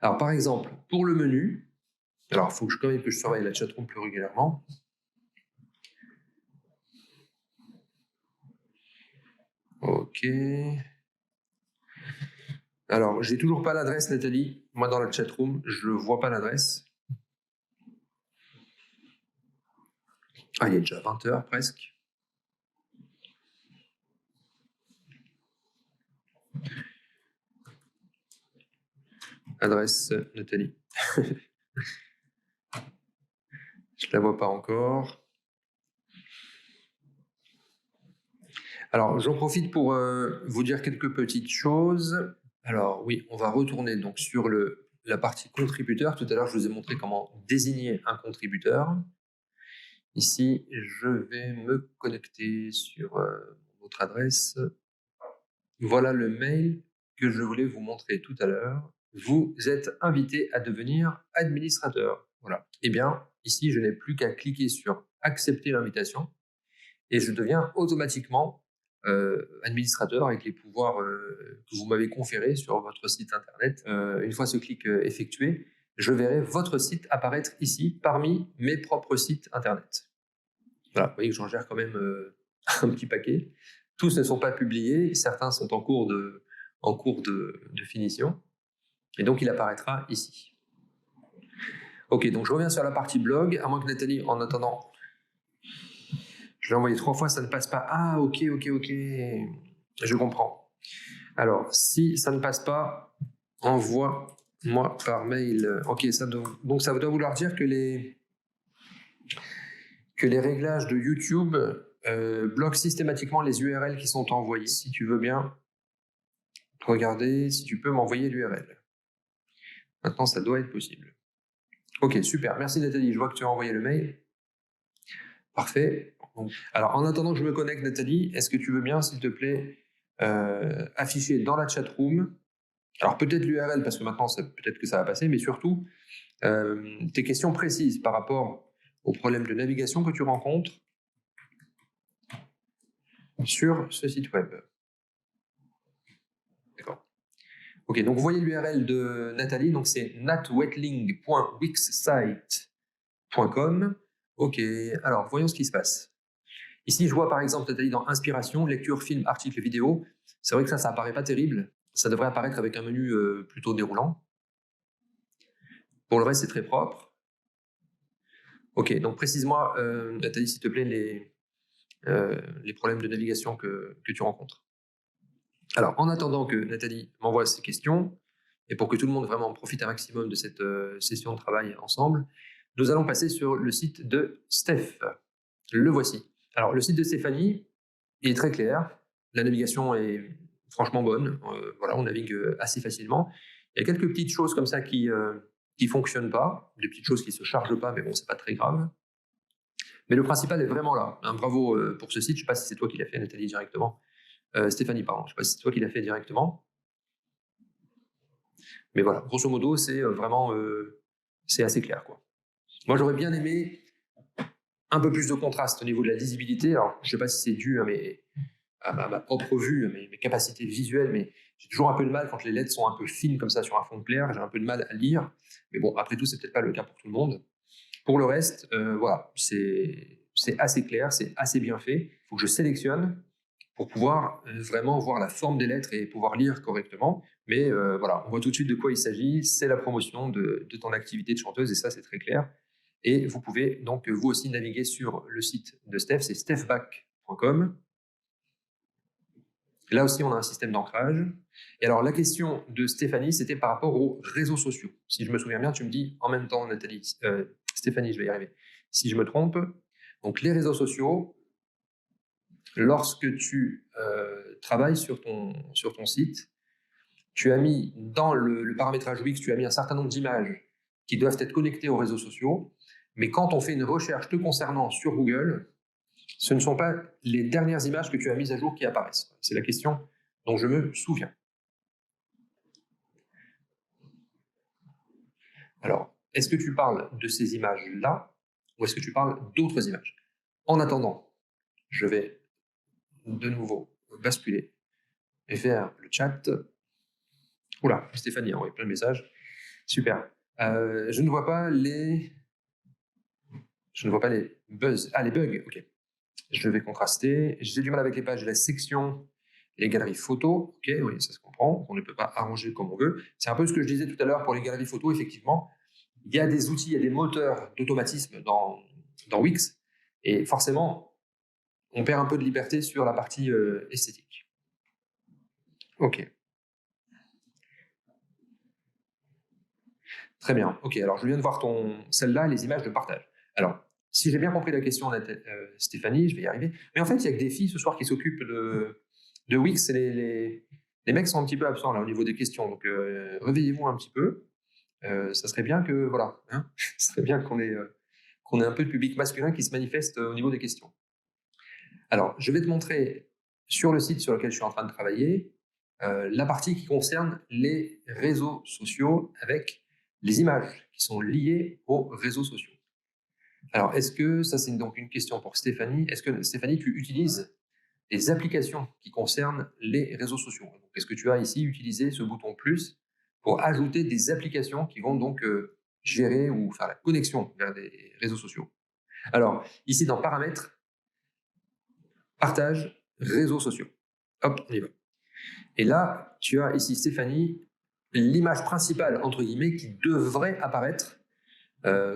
Speaker 1: Alors, par exemple, pour le menu, alors il faut quand même que je surveille la chatroom plus régulièrement. OK. Alors, j'ai toujours pas l'adresse, Nathalie. Moi, dans la chatroom, je ne vois pas l'adresse. Ah, il est déjà 20h presque. Adresse, Nathalie. Je ne la vois pas encore. Alors, j'en profite pour vous dire quelques petites choses. Alors oui, on va retourner donc sur la partie contributeur. Tout à l'heure, je vous ai montré comment désigner un contributeur. Ici, je vais me connecter sur votre adresse. Voilà le mail que je voulais vous montrer tout à l'heure. Vous êtes invité à devenir administrateur. Voilà. Eh bien, ici, je n'ai plus qu'à cliquer sur « Accepter l'invitation » et je deviens automatiquement administrateur avec les pouvoirs que vous m'avez conférés sur votre site internet. Une fois ce clic effectué, je verrai votre site apparaître ici parmi mes propres sites internet. Voilà, vous voyez que j'en gère quand même un petit paquet. Tous ne sont pas publiés, certains sont en cours de finition. Et donc, il apparaîtra ici. Ok, donc je reviens sur la partie blog, à moins que Nathalie, en attendant, je l'ai envoyé 3 fois, ça ne passe pas. Ah, ok, je comprends. Alors, si ça ne passe pas, envoie-moi par mail. Ok, donc ça doit vouloir dire que les réglages de YouTube bloquent systématiquement les URL qui sont envoyées. Si tu veux bien regarder, si tu peux m'envoyer l'URL. Maintenant, ça doit être possible. Ok, super. Merci Nathalie. Je vois que tu as envoyé le mail. Parfait. Alors, en attendant que je me connecte, Nathalie, est-ce que tu veux bien, s'il te plaît, afficher dans la chatroom, alors peut-être l'URL, parce que maintenant, peut-être que ça va passer, mais surtout, tes questions précises par rapport aux problèmes de navigation que tu rencontres sur ce site web. D'accord. Ok, donc vous voyez l'URL de Nathalie, donc c'est natwetling.wixsite.com. Ok, alors voyons ce qui se passe. Ici, je vois par exemple Nathalie dans Inspiration, lecture, film, article, vidéo. C'est vrai que ça apparaît pas terrible. Ça devrait apparaître avec un menu plutôt déroulant. Pour le reste, c'est très propre. Ok, donc précise-moi, Nathalie, s'il te plaît, les problèmes de navigation que tu rencontres. Alors, en attendant que Nathalie m'envoie ses questions, et pour que tout le monde vraiment profite un maximum de cette session de travail ensemble, nous allons passer sur le site de Steph. Le voici. Alors, le site de Stéphanie est très clair. La navigation est franchement bonne. Voilà, on navigue assez facilement. Il y a quelques petites choses comme ça qui fonctionnent pas, des petites choses qui se chargent pas, mais bon, c'est pas très grave. Mais le principal est vraiment là. Bravo pour ce site. Je sais pas si c'est toi qui l'as fait, Nathalie, directement. Stéphanie, pardon. Je sais pas si c'est toi qui l'as fait directement. Mais voilà, grosso modo, c'est vraiment c'est assez clair, quoi. Moi, j'aurais bien aimé un peu plus de contraste au niveau de la lisibilité. Alors, je sais pas si c'est dû à ma propre vue, à mes capacités visuelles, mais j'ai toujours un peu de mal quand les lettres sont un peu fines comme ça sur un fond clair. J'ai un peu de mal à lire. Mais bon, après tout, c'est peut-être pas le cas pour tout le monde. Pour le reste, voilà, c'est assez clair, c'est assez bien fait. Il faut que je sélectionne pour pouvoir vraiment voir la forme des lettres et pouvoir lire correctement. Mais voilà, on voit tout de suite de quoi il s'agit. C'est la promotion de ton activité de chanteuse et ça, c'est très clair. Et vous pouvez donc vous aussi naviguer sur le site de Steph, c'est stephback.com. Là aussi, on a un système d'ancrage. Et alors, la question de Stéphanie, c'était par rapport aux réseaux sociaux. Si je me souviens bien, tu me dis en même temps, Nathalie, Stéphanie, je vais y arriver. Si je me trompe, donc les réseaux sociaux, lorsque tu travailles sur ton site, tu as mis dans le paramétrage Wix, tu as mis un certain nombre d'images qui doivent être connectées aux réseaux sociaux. Mais quand on fait une recherche te concernant sur Google, ce ne sont pas les dernières images que tu as mises à jour qui apparaissent. C'est la question dont je me souviens. Alors, est-ce que tu parles de ces images-là ou est-ce que tu parles d'autres images? En attendant, je vais de nouveau basculer et faire le chat. Oula, Stéphanie a envoyé plein de messages. Super. Je ne vois pas les buzz. Ah, les bugs, ok. Je vais contraster. J'ai du mal avec les pages de la section, les galeries photos. Ok, oui, ça se comprend. On ne peut pas arranger comme on veut. C'est un peu ce que je disais tout à l'heure pour les galeries photos, effectivement. Il y a des outils, il y a des moteurs d'automatisme dans Wix. Et forcément, on perd un peu de liberté sur la partie esthétique. Ok. Très bien. Ok, alors je viens de voir celle-là, les images de partage. Alors, si j'ai bien compris la question, Stéphanie, je vais y arriver. Mais en fait, il n'y a que des filles ce soir qui s'occupent de Wix. Les mecs sont un petit peu absents là au niveau des questions. Donc, réveillez-vous un petit peu. Ça serait bien que, voilà, hein, ça serait bien qu'on ait un peu de public masculin qui se manifeste au niveau des questions. Alors, je vais te montrer sur le site sur lequel je suis en train de travailler la partie qui concerne les réseaux sociaux avec les images qui sont liées aux réseaux sociaux. Alors, est-ce que, ça c'est donc une question pour Stéphanie, est-ce que Stéphanie, tu utilises des applications qui concernent les réseaux sociaux? Est-ce que tu as ici utilisé ce bouton plus pour ajouter des applications qui vont donc gérer ou faire la connexion vers des réseaux sociaux? Alors, ici dans paramètres, partage, réseaux sociaux. Hop, on y va. Et là, tu as ici, Stéphanie, l'image principale, entre guillemets, qui devrait apparaître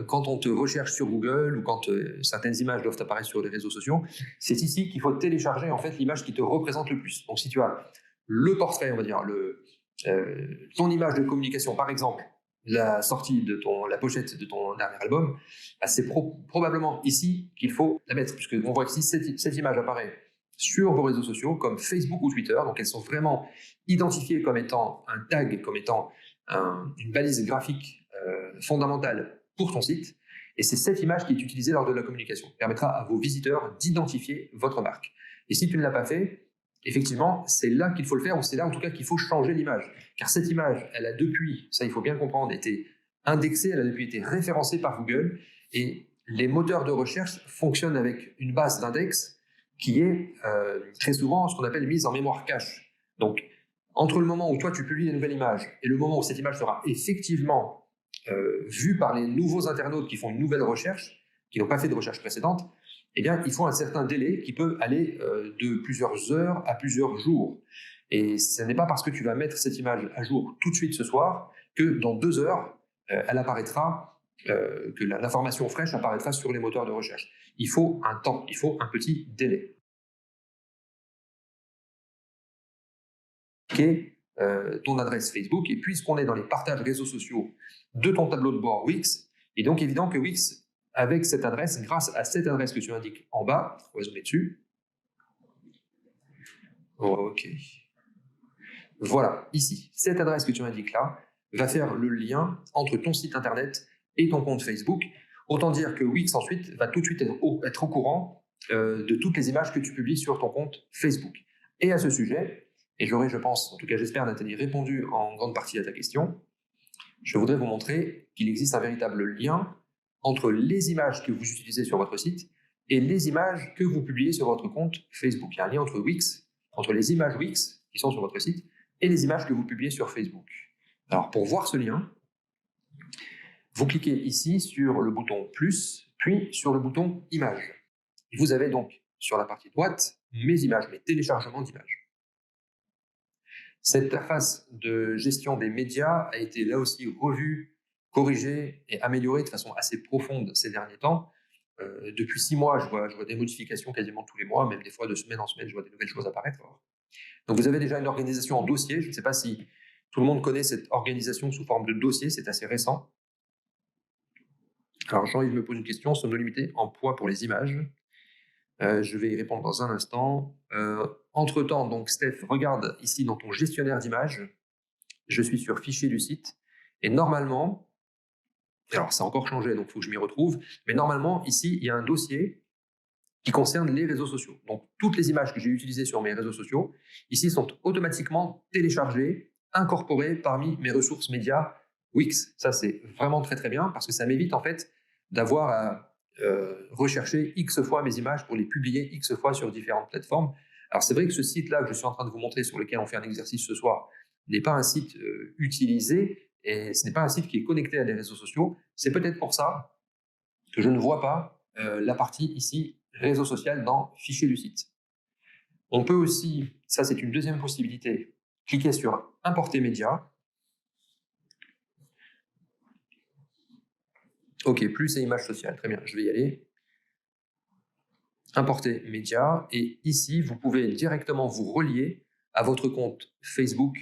Speaker 1: quand on te recherche sur Google ou quand certaines images doivent apparaître sur les réseaux sociaux. C'est ici qu'il faut télécharger en fait l'image qui te représente le plus. Donc si tu as le portrait, on va dire, ton image de communication, par exemple, la sortie de la pochette de ton dernier album, bah, c'est probablement ici qu'il faut la mettre, puisque on voit ici cette image apparaît sur vos réseaux sociaux comme Facebook ou Twitter, donc elles sont vraiment identifiées comme étant un tag, comme étant une balise graphique fondamentale pour ton site. Et c'est cette image qui est utilisée lors de la communication. Elle permettra à vos visiteurs d'identifier votre marque. Et si tu ne l'as pas fait, effectivement, c'est là qu'il faut le faire, ou c'est là en tout cas qu'il faut changer l'image. Car cette image, elle a depuis, ça il faut bien comprendre, été indexée, elle a depuis été référencée par Google, et les moteurs de recherche fonctionnent avec une base d'index qui est très souvent ce qu'on appelle mise en mémoire cache. Donc, entre le moment où toi tu publies une nouvelle image et le moment où cette image sera effectivement vue par les nouveaux internautes qui font une nouvelle recherche, qui n'ont pas fait de recherche précédente, eh bien, il faut un certain délai qui peut aller de plusieurs heures à plusieurs jours. Et ce n'est pas parce que tu vas mettre cette image à jour tout de suite ce soir que dans 2 heures, elle apparaîtra, que l'information fraîche apparaîtra sur les moteurs de recherche. Il faut un temps, il faut un petit délai. Ton adresse Facebook, et puisqu'on est dans les partages réseaux sociaux de ton tableau de bord Wix, il est donc évident que Wix, avec cette adresse, grâce à cette adresse que tu indiques en bas, on va zoomer dessus. Ok. Voilà, ici, cette adresse que tu indiques là va faire le lien entre ton site internet et ton compte Facebook. Autant dire que Wix ensuite va tout de suite être au courant de toutes les images que tu publies sur ton compte Facebook. Et à ce sujet, et j'aurai, je pense, en tout cas j'espère Nathalie, répondu en grande partie à ta question, je voudrais vous montrer qu'il existe un véritable lien entre les images que vous utilisez sur votre site et les images que vous publiez sur votre compte Facebook. Il y a un lien entre Wix, entre les images Wix qui sont sur votre site et les images que vous publiez sur Facebook. Alors, pour voir ce lien, vous cliquez ici sur le bouton plus, puis sur le bouton images. Et vous avez donc sur la partie droite mes images, mes téléchargements d'images. Cette interface de gestion des médias a été là aussi revue, corrigée et améliorée de façon assez profonde ces derniers temps. Depuis 6 mois, je vois des modifications quasiment tous les mois, même des fois de semaine en semaine, je vois des nouvelles choses apparaître. Donc vous avez déjà une organisation en dossier. Je ne sais pas si tout le monde connaît cette organisation sous forme de dossier, c'est assez récent. Alors Jean-Yves me pose une question, sommes-nous limités en poids pour les images? Je vais y répondre dans un instant. Entre-temps, donc Steph, regarde ici dans ton gestionnaire d'images, je suis sur fichier du site, et normalement, alors ça a encore changé, donc il faut que je m'y retrouve, mais normalement, ici, il y a un dossier qui concerne les réseaux sociaux. Donc, toutes les images que j'ai utilisées sur mes réseaux sociaux, ici, sont automatiquement téléchargées, incorporées parmi mes ressources médias Wix. Ça, c'est vraiment très, très bien, parce que ça m'évite, en fait, d'avoir à rechercher X fois mes images pour les publier X fois sur différentes plateformes. Alors, c'est vrai que ce site-là que je suis en train de vous montrer, sur lequel on fait un exercice ce soir, n'est pas un site utilisé, et ce n'est pas un site qui est connecté à des réseaux sociaux. C'est peut-être pour ça que je ne vois pas la partie ici réseau social dans fichier du site. On peut aussi, ça c'est une deuxième possibilité, cliquer sur importer médias. Ok, plus et images sociales, très bien, je vais y aller. Importer médias, et ici vous pouvez directement vous relier à votre compte Facebook,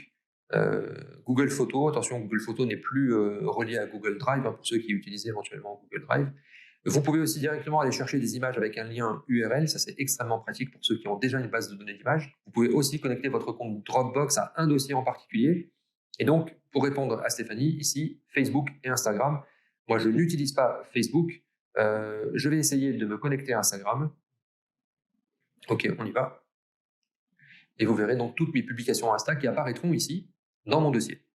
Speaker 1: Google Photos. Attention, Google Photos n'est plus relié à Google Drive, hein, pour ceux qui utilisent éventuellement Google Drive. Vous pouvez aussi directement aller chercher des images avec un lien URL, ça c'est extrêmement pratique pour ceux qui ont déjà une base de données d'images. Vous pouvez aussi connecter votre compte Dropbox à un dossier en particulier. Et donc, pour répondre à Stéphanie, ici, Facebook et Instagram. Moi, je n'utilise pas Facebook. Je vais essayer de me connecter à Instagram. Ok, on y va. Et vous verrez donc toutes mes publications Insta qui apparaîtront ici, dans mon dossier.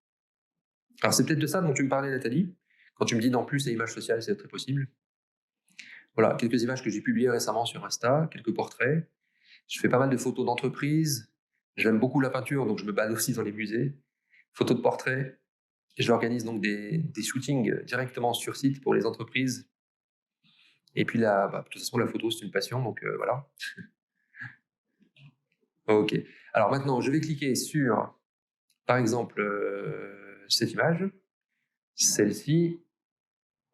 Speaker 1: Alors, c'est peut-être de ça dont tu me parlais, Nathalie. Quand tu me dis dans plus et images sociales, c'est très possible. Voilà, quelques images que j'ai publiées récemment sur Insta, quelques portraits. Je fais pas mal de photos d'entreprise. J'aime beaucoup la peinture, donc je me balade aussi dans les musées. Photos de portraits. J'organise donc des shootings directement sur site pour les entreprises. Et puis là, de toute façon, la photo, c'est une passion, donc voilà. Ok. Alors maintenant, je vais cliquer sur, par exemple, cette image, celle-ci,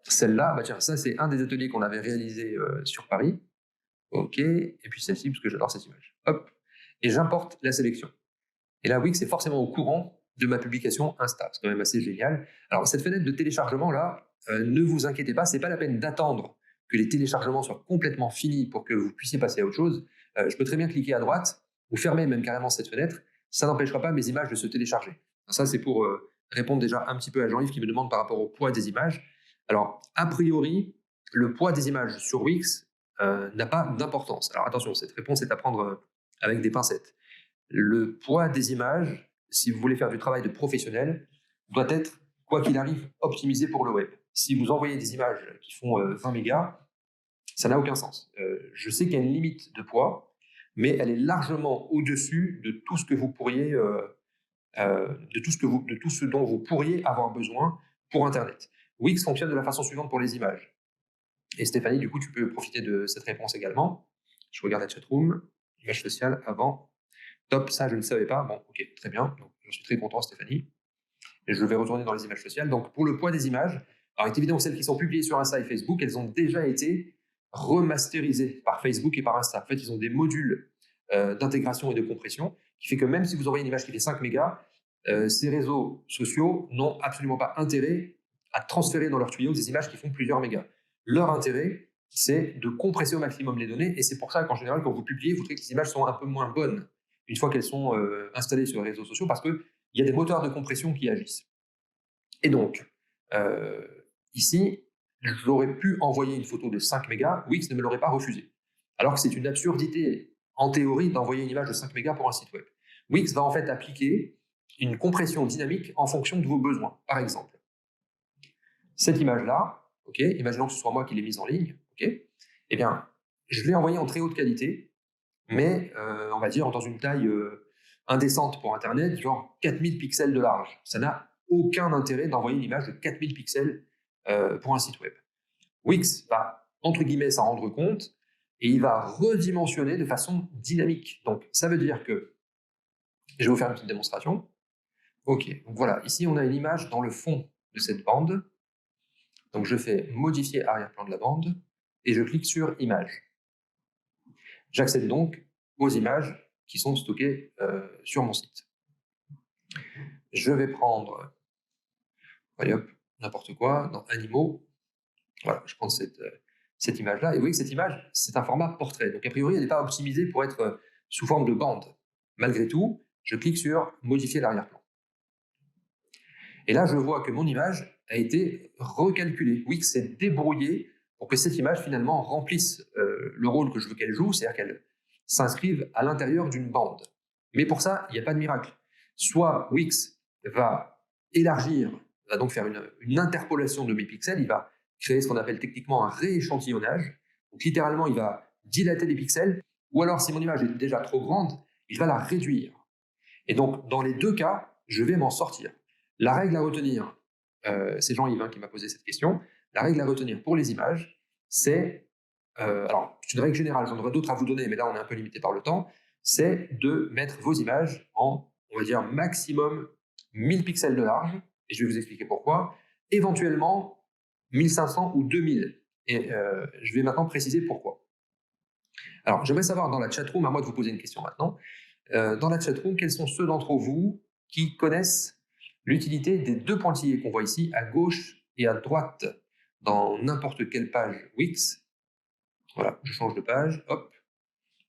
Speaker 1: celle-là. Bah tiens, ça, c'est un des ateliers qu'on avait réalisé sur Paris. Ok. Et puis celle-ci, parce que j'adore cette image. Hop. Et j'importe la sélection. Et là, Wix est forcément au courant de ma publication Insta. C'est quand même assez génial. Alors, cette fenêtre de téléchargement, là, ne vous inquiétez pas, c'est pas la peine d'attendre que les téléchargements soient complètement finis pour que vous puissiez passer à autre chose. Je peux très bien cliquer à droite ou fermer même carrément cette fenêtre. Ça n'empêchera pas mes images de se télécharger. Alors ça, c'est pour répondre déjà un petit peu à Jean-Yves qui me demande par rapport au poids des images. Alors, a priori, le poids des images sur Wix n'a pas d'importance. Alors attention, cette réponse est à prendre avec des pincettes. Le poids des images, si vous voulez faire du travail de professionnel, doit être, quoi qu'il arrive, optimisé pour le web. Si vous envoyez des images qui font 20 mégas, ça n'a aucun sens. Je sais qu'il y a une limite de poids, mais elle est largement au-dessus de tout ce que vous pourriez, de tout ce dont vous pourriez avoir besoin pour Internet. Wix fonctionne de la façon suivante pour les images. Et Stéphanie, du coup, tu peux profiter de cette réponse également. Je regarde la chatroom, image sociale avant. Top, ça je ne savais pas. Bon, ok, très bien. Donc, je suis très content, Stéphanie. Et je vais retourner dans les images sociales. Donc, pour le poids des images, alors il est évident que celles qui sont publiées sur Insta et Facebook, elles ont déjà été remasterisées par Facebook et par Insta. En fait, ils ont des modules d'intégration et de compression qui fait que même si vous envoyez une image qui fait 5 mégas, ces réseaux sociaux n'ont absolument pas intérêt à transférer dans leurs tuyaux des images qui font plusieurs mégas. Leur intérêt, c'est de compresser au maximum les données, et c'est pour ça qu'en général, quand vous publiez, vous trouvez que les images sont un peu moins bonnes une fois qu'elles sont installées sur les réseaux sociaux, parce qu'il y a des moteurs de compression qui agissent. Et donc, ici, j'aurais pu envoyer une photo de 5 mégas, Wix ne me l'aurait pas refusé. Alors que c'est une absurdité, en théorie, d'envoyer une image de 5 mégas pour un site web. Wix va en fait appliquer une compression dynamique en fonction de vos besoins. Par exemple, cette image-là, okay, imaginons que ce soit moi qui l'ai mise en ligne, okay, eh bien, je l'ai envoyée en très haute qualité, mais on va dire dans une taille indécente pour Internet, genre 4000 pixels de large. Ça n'a aucun intérêt d'envoyer une image de 4000 pixels pour un site web. Wix va, entre guillemets, s'en rendre compte et il va redimensionner de façon dynamique. Donc, ça veut dire que, je vais vous faire une petite démonstration. Ok, donc voilà, ici on a une image dans le fond de cette bande. Donc je fais modifier arrière-plan de la bande et je clique sur image. J'accède donc aux images qui sont stockées sur mon site. Je vais prendre, allez hop, n'importe quoi, dans animaux. Voilà, je prends cette image-là. Et vous voyez que cette image, c'est un format portrait. Donc a priori, elle n'est pas optimisée pour être sous forme de bande. Malgré tout, je clique sur modifier l'arrière-plan. Et là, je vois que mon image a été recalculée. Wix s'est débrouillé pour que cette image, finalement, remplisse le rôle que je veux qu'elle joue, c'est-à-dire qu'elle s'inscrive à l'intérieur d'une bande. Mais pour ça, il n'y a pas de miracle. Soit Wix va élargir, va donc faire une interpolation de mes pixels, il va créer ce qu'on appelle techniquement un rééchantillonnage. Donc littéralement, il va dilater les pixels, ou alors si mon image est déjà trop grande, il va la réduire. Et donc, dans les deux cas, je vais m'en sortir. La règle à retenir, c'est Jean-Yves qui m'a posé cette question, la règle à retenir pour les images, c'est, alors c'est une règle générale, j'en aurai d'autres à vous donner, mais là on est un peu limité par le temps, c'est de mettre vos images en, on va dire, maximum 1000 pixels de large, et je vais vous expliquer pourquoi, éventuellement 1500 ou 2000, et je vais maintenant préciser pourquoi. Alors, j'aimerais savoir dans la chatroom, à moi de vous poser une question maintenant, dans la chatroom, quels sont ceux d'entre vous qui connaissent l'utilité des deux pointillés qu'on voit ici, à gauche et à droite, dans n'importe quelle page Wix. Voilà, je change de page, hop,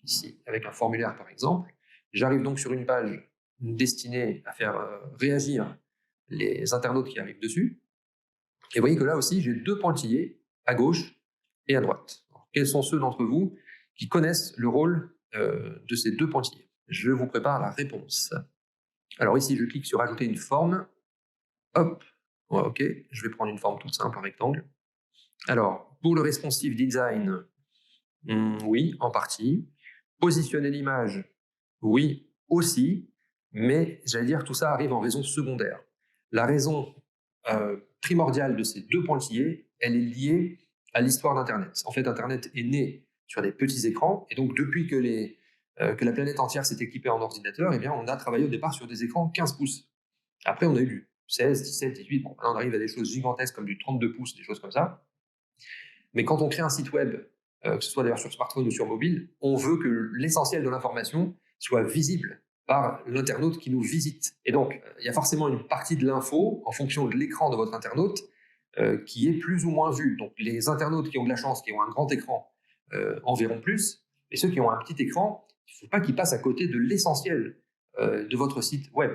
Speaker 1: ici, avec un formulaire par exemple. J'arrive donc sur une page destinée à faire réagir les internautes qui arrivent dessus. Et vous voyez que là aussi, j'ai deux pointillés, à gauche et à droite. Alors, quels sont ceux d'entre vous qui connaissent le rôle de ces deux pointillés? Je vous prépare la réponse. Alors ici, je clique sur ajouter une forme. Hop, ouais, ok, je vais prendre une forme toute simple, un rectangle. Alors, pour le responsive design, oui, en partie. Positionner l'image, oui, aussi. Mais j'allais dire, tout ça arrive en raison secondaire. La raison primordiale de ces deux pointillés, elle est liée à l'histoire d'Internet. En fait, Internet est né sur des petits écrans, et donc depuis que la planète entière s'est équipée en ordinateur, eh bien, on a travaillé au départ sur des écrans 15 pouces. Après, on a eu du 16, 17, 18, bon, là, on arrive à des choses gigantesques comme du 32 pouces, des choses comme ça. Mais quand on crée un site web, que ce soit d'ailleurs sur smartphone ou sur mobile, on veut que l'essentiel de l'information soit visible par l'internaute qui nous visite. Et donc, il y a forcément une partie de l'info, en fonction de l'écran de votre internaute, qui est plus ou moins vue. Donc, les internautes qui ont de la chance, qui ont un grand écran, en verront plus. Et ceux qui ont un petit écran, il ne faut pas qu'ils passent à côté de l'essentiel de votre site web.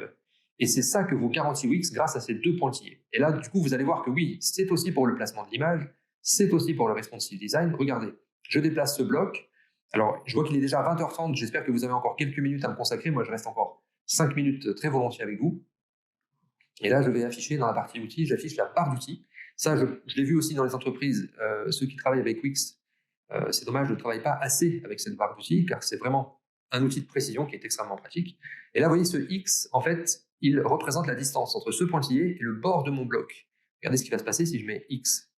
Speaker 1: Et c'est ça que vous garantit Wix grâce à ces deux pointillés. Et là, du coup, vous allez voir que oui, c'est aussi pour le placement de l'image, c'est aussi pour le responsive design. Regardez, je déplace ce bloc. Alors, je vois qu'il est déjà 20h30. J'espère que vous avez encore quelques minutes à me consacrer. Moi, je reste encore 5 minutes très volontiers avec vous. Et là, je vais afficher dans la partie outils, j'affiche la barre d'outils. Ça, je l'ai vu aussi dans les entreprises, ceux qui travaillent avec Wix. C'est dommage, je ne travaille pas assez avec cette barre d'outils, car c'est vraiment un outil de précision qui est extrêmement pratique. Et là, vous voyez, ce X, en fait, il représente la distance entre ce pointillé et le bord de mon bloc. Regardez ce qui va se passer si je mets X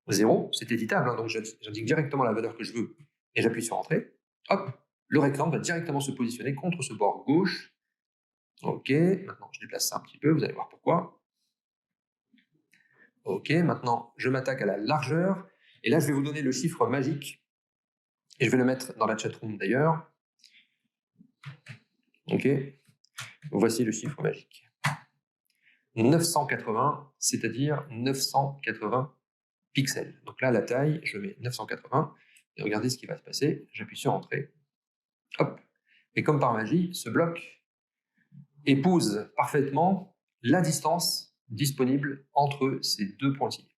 Speaker 1: 0, c'est éditable, hein, donc j'indique directement la valeur que je veux et j'appuie sur Entrée. Hop, le rectangle va directement se positionner contre ce bord gauche. Ok, maintenant je déplace ça un petit peu, vous allez voir pourquoi. Ok, maintenant je m'attaque à la largeur, et là je vais vous donner le chiffre magique, et je vais le mettre dans la chatroom d'ailleurs. Ok, voici le chiffre magique. 980, c'est-à-dire 980 pixels. Donc là, la taille, je mets 980, et regardez ce qui va se passer, j'appuie sur Entrée. Hop, et comme par magie, ce bloc épouse parfaitement la distance disponible entre ces deux pointillés.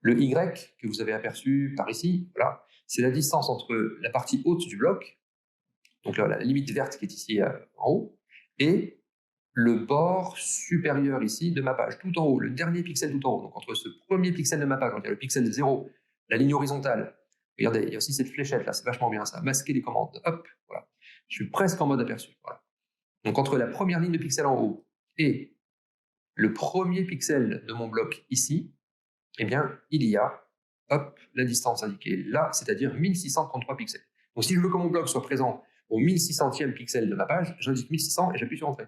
Speaker 1: Le Y que vous avez aperçu par ici, voilà, c'est la distance entre la partie haute du bloc, donc là, la limite verte qui est ici en haut, et le bord supérieur ici de ma page, tout en haut, le dernier pixel tout en haut. Donc entre ce premier pixel de ma page, on va dire le pixel 0, la ligne horizontale, regardez, il y a aussi cette fléchette là, c'est vachement bien ça, masquer les commandes, hop, voilà. Je suis presque en mode aperçu, voilà. Donc entre la première ligne de pixels en haut et le premier pixel de mon bloc ici, eh bien, il y a, hop, la distance indiquée là, c'est-à-dire 1633 pixels. Donc si je veux que mon bloc soit présent au 1600e pixel de ma page, j'indique 1600 et j'appuie sur Entrée.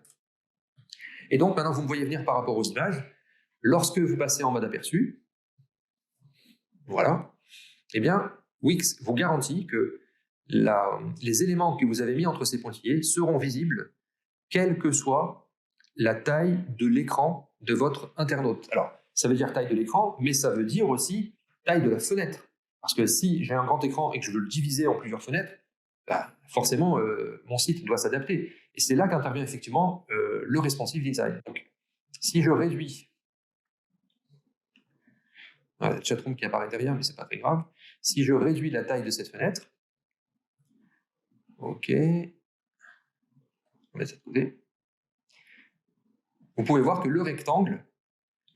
Speaker 1: Et donc maintenant, vous me voyez venir par rapport aux images. Lorsque vous passez en mode aperçu, voilà, eh bien, Wix vous garantit que les éléments que vous avez mis entre ces pointillés seront visibles, quelle que soit la taille de l'écran de votre internaute. Alors, ça veut dire taille de l'écran, mais ça veut dire aussi taille de la fenêtre. Parce que si j'ai un grand écran et que je veux le diviser en plusieurs fenêtres, bah, forcément, mon site doit s'adapter. Et c'est là qu'intervient effectivement le responsive design. Donc, si je réduis, voilà, la chatroom qui apparaît derrière, mais c'est pas très grave, si je réduis la taille de cette fenêtre, ok, on va de côté, vous pouvez voir que le rectangle,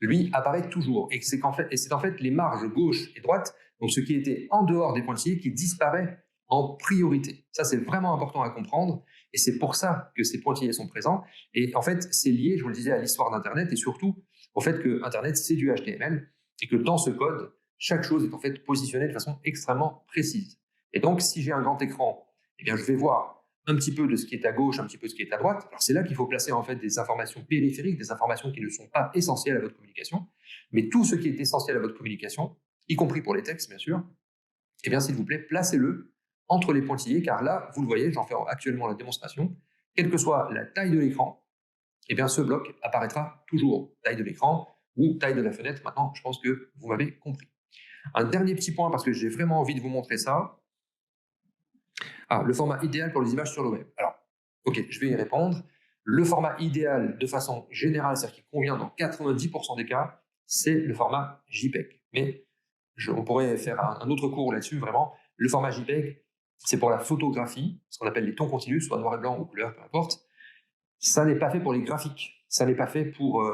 Speaker 1: lui, apparaît toujours. Et c'est en fait les marges gauche et droite, donc ce qui était en dehors des pointillés, qui disparaît en priorité. Ça, c'est vraiment important à comprendre. Et c'est pour ça que ces pointillés sont présents. Et en fait, c'est lié, je vous le disais, à l'histoire d'Internet et surtout au fait que Internet, c'est du HTML et que dans ce code, chaque chose est en fait positionnée de façon extrêmement précise. Et donc, si j'ai un grand écran, eh bien, je vais voir un petit peu de ce qui est à gauche, un petit peu de ce qui est à droite. Alors c'est là qu'il faut placer en fait des informations périphériques, des informations qui ne sont pas essentielles à votre communication, mais tout ce qui est essentiel à votre communication, y compris pour les textes bien sûr, eh bien s'il vous plaît, placez-le entre les pointillés, car là, vous le voyez, j'en fais actuellement la démonstration, quelle que soit la taille de l'écran, eh bien ce bloc apparaîtra toujours, taille de l'écran ou taille de la fenêtre. Maintenant, je pense que vous m'avez compris. Un dernier petit point, parce que j'ai vraiment envie de vous montrer ça. Ah, le format idéal pour les images sur le web. Alors, ok, je vais y répondre. Le format idéal, de façon générale, c'est-à-dire qui convient dans 90% des cas, c'est le format JPEG. Mais on pourrait faire un autre cours là-dessus, vraiment. Le format JPEG, c'est pour la photographie, ce qu'on appelle les tons continus, soit noir et blanc ou couleur, peu importe. Ça n'est pas fait pour les graphiques. Ça n'est pas fait pour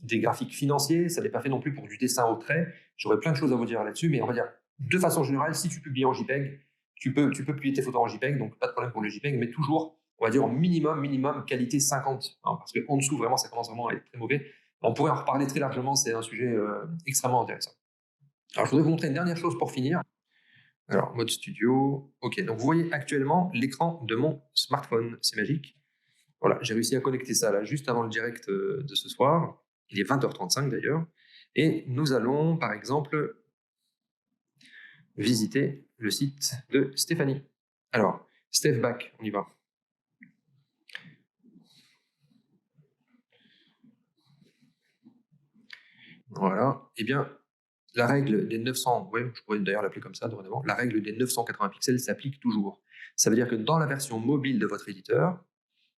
Speaker 1: des graphiques financiers. Ça n'est pas fait non plus pour du dessin au trait. J'aurais plein de choses à vous dire là-dessus, mais on va dire, de façon générale, si tu publies en JPEG, tu peux publier tes photos en JPEG, donc pas de problème pour le JPEG, mais toujours, on va dire, minimum, qualité 50, hein, parce qu'en dessous, vraiment, ça commence vraiment à être très mauvais. On pourrait en reparler très largement, c'est un sujet extrêmement intéressant. Alors, je voudrais vous montrer une dernière chose pour finir. Alors, mode studio, ok, donc vous voyez actuellement l'écran de mon smartphone, c'est magique. Voilà, j'ai réussi à connecter ça là, juste avant le direct de ce soir. Il est 20h35 d'ailleurs. Et nous allons, par exemple, visiter le site de Stéphanie. Alors, Steph Back, on y va. Voilà. Eh bien, la règle des 900, ouais, je pourrais d'ailleurs l'appeler comme ça, dorénavant, la règle des 980 pixels s'applique toujours. Ça veut dire que dans la version mobile de votre éditeur,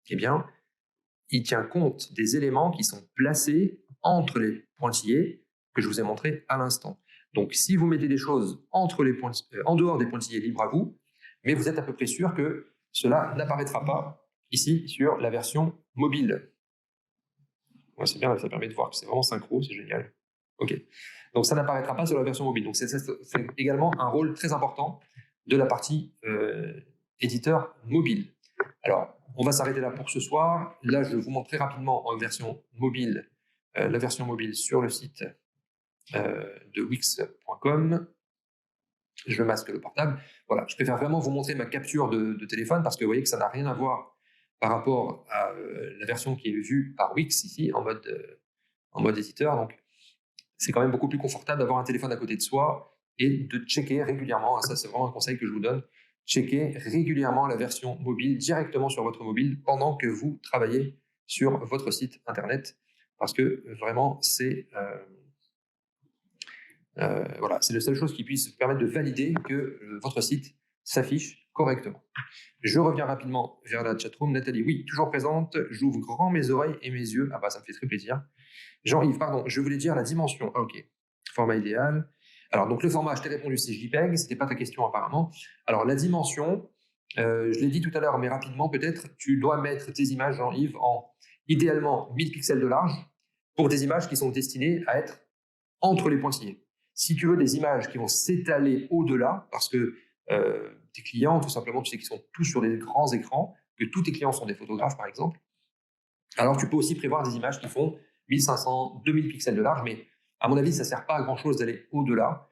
Speaker 1: eh bien, il tient compte des éléments qui sont placés entre les pointillés que je vous ai montrés à l'instant. Donc, si vous mettez des choses en dehors des pointillés, libre à vous, mais vous êtes à peu près sûr que cela n'apparaîtra pas ici sur la version mobile. Ouais, c'est bien, ça permet de voir que c'est vraiment synchro, c'est génial. OK. Donc, ça n'apparaîtra pas sur la version mobile. Donc, c'est également un rôle très important de la partie éditeur mobile. Alors, on va s'arrêter là pour ce soir. Là, je vous montre très rapidement en version mobile, la version mobile sur le site de wix.com. Je masque le portable. Voilà, je préfère vraiment vous montrer ma capture de téléphone parce que vous voyez que ça n'a rien à voir par rapport à la version qui est vue par Wix ici en mode éditeur. Donc, c'est quand même beaucoup plus confortable d'avoir un téléphone à côté de soi et de checker régulièrement. Ça, c'est vraiment un conseil que je vous donne. Checker régulièrement la version mobile directement sur votre mobile pendant que vous travaillez sur votre site internet parce que vraiment, c'est voilà, c'est la seule chose qui puisse vous permettre de valider que votre site s'affiche correctement. Je reviens rapidement vers la chatroom. Nathalie, oui, toujours présente. J'ouvre grand mes oreilles et mes yeux. Ah bah, ça me fait très plaisir. Jean-Yves, pardon, je voulais dire la dimension. Ah, ok. Format idéal. Alors, donc le format, je t'ai répondu, c'est JPEG. C'était pas ta question apparemment. Alors, la dimension, je l'ai dit tout à l'heure, mais rapidement peut-être, tu dois mettre tes images, Jean-Yves, en idéalement 1000 pixels de large pour des images qui sont destinées à être entre les pointillés. Si tu veux des images qui vont s'étaler au-delà, parce que tes clients, tout simplement, tu sais qu'ils sont tous sur des grands écrans, que tous tes clients sont des photographes, par exemple, alors tu peux aussi prévoir des images qui font 1500, 2000 pixels de large, mais à mon avis, ça ne sert pas à grand-chose d'aller au-delà,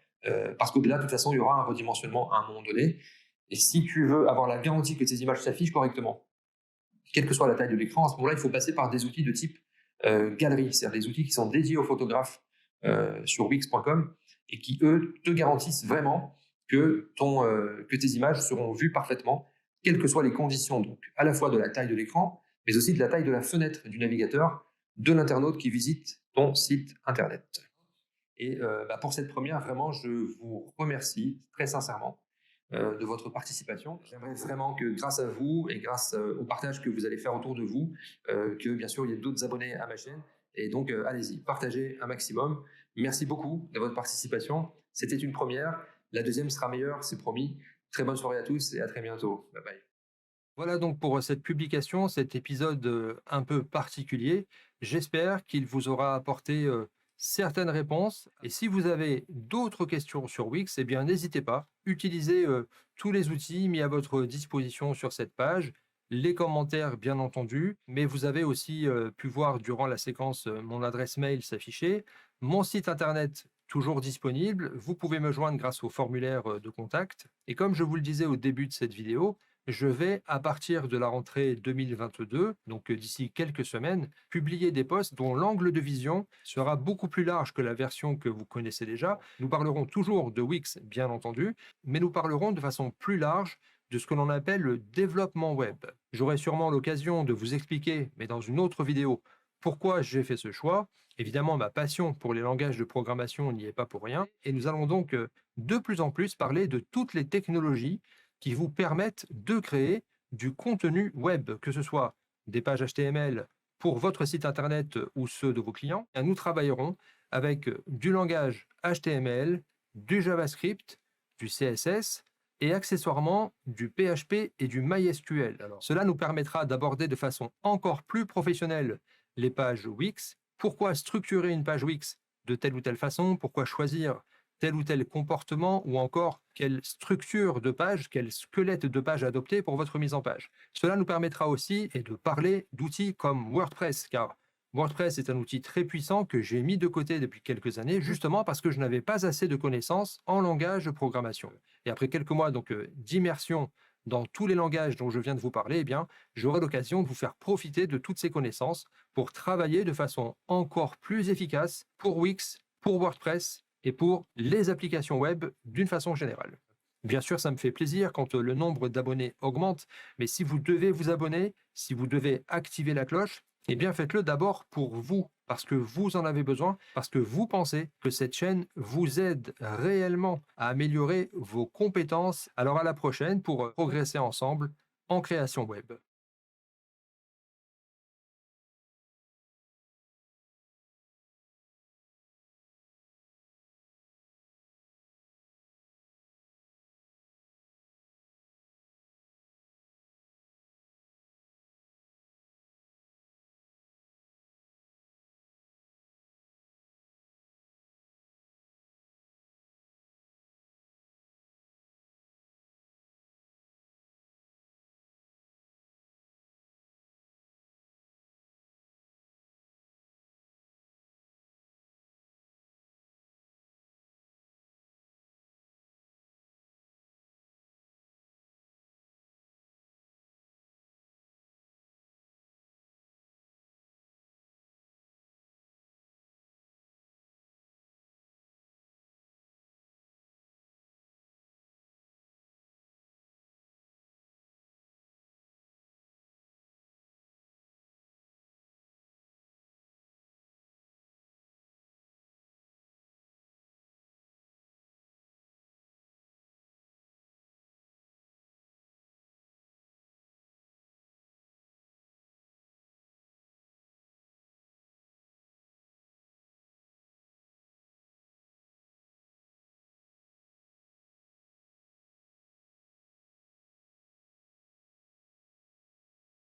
Speaker 1: parce qu'au-delà, de toute façon, il y aura un redimensionnement à un moment donné. Et si tu veux avoir la garantie que tes images s'affichent correctement, quelle que soit la taille de l'écran, à ce moment-là, il faut passer par des outils de type galerie, c'est-à-dire des outils qui sont dédiés aux photographes sur wix.com et qui, eux, te garantissent vraiment que tes images seront vues parfaitement, quelles que soient les conditions, donc à la fois de la taille de l'écran, mais aussi de la taille de la fenêtre du navigateur de l'internaute qui visite ton site internet. Et pour cette première, vraiment, je vous remercie très sincèrement de votre participation. J'aimerais vraiment que grâce à vous et grâce au partage que vous allez faire autour de vous, que bien sûr il y ait d'autres abonnés à ma chaîne. Et donc allez-y, partagez un maximum. Merci beaucoup de votre participation. C'était une première. La deuxième sera meilleure, c'est promis. Très bonne soirée à tous et à très bientôt. Bye bye. Voilà donc pour cette publication, cet épisode un peu particulier. J'espère qu'il vous aura apporté certaines réponses. Et si vous avez d'autres questions sur Wix, eh bien n'hésitez pas. Utilisez tous les outils mis à votre disposition sur cette page, les commentaires bien entendu, mais vous avez aussi pu voir durant la séquence mon adresse mail s'afficher, mon site internet toujours disponible. Vous pouvez me joindre grâce au formulaire de contact. Et comme je vous le disais au début de cette vidéo, je vais, à partir de la rentrée 2022, donc d'ici quelques semaines, publier des posts dont l'angle de vision sera beaucoup plus large que la version que vous connaissez déjà. Nous parlerons toujours de Wix, bien entendu, mais nous parlerons de façon plus large de ce que l'on appelle le développement web. J'aurai sûrement l'occasion de vous expliquer, mais dans une autre vidéo, pourquoi j'ai fait ce choix. Évidemment, ma passion pour les langages de programmation n'y est pas pour rien, et nous allons donc de plus en plus parler de toutes les technologies qui vous permettent de créer du contenu web, que ce soit des pages HTML pour votre site internet ou ceux de vos clients. Et nous travaillerons avec du langage HTML, du JavaScript, du CSS et accessoirement du PHP et du MySQL. Alors, cela nous permettra d'aborder de façon encore plus professionnelle les pages Wix. Pourquoi structurer une page Wix de telle ou telle façon? Pourquoi choisir tel ou tel comportement ou encore quelle structure de page, quel squelette de page adopter pour votre mise en page. Cela nous permettra aussi de parler d'outils comme WordPress, car WordPress est un outil très puissant que j'ai mis de côté depuis quelques années, justement parce que je n'avais pas assez de connaissances en langage de programmation. Et après quelques mois d'immersion dans tous les langages dont je viens de vous parler, eh bien, j'aurai l'occasion de vous faire profiter de toutes ces connaissances pour travailler de façon encore plus efficace pour Wix, pour WordPress et pour les applications web d'une façon générale. Bien sûr, ça me fait plaisir quand le nombre d'abonnés augmente, mais si vous devez vous abonner, si vous devez activer la cloche, eh bien faites-le d'abord pour vous, parce que vous en avez besoin, parce que vous pensez que cette chaîne vous aide réellement à améliorer vos compétences. Alors à la prochaine pour progresser ensemble en création web.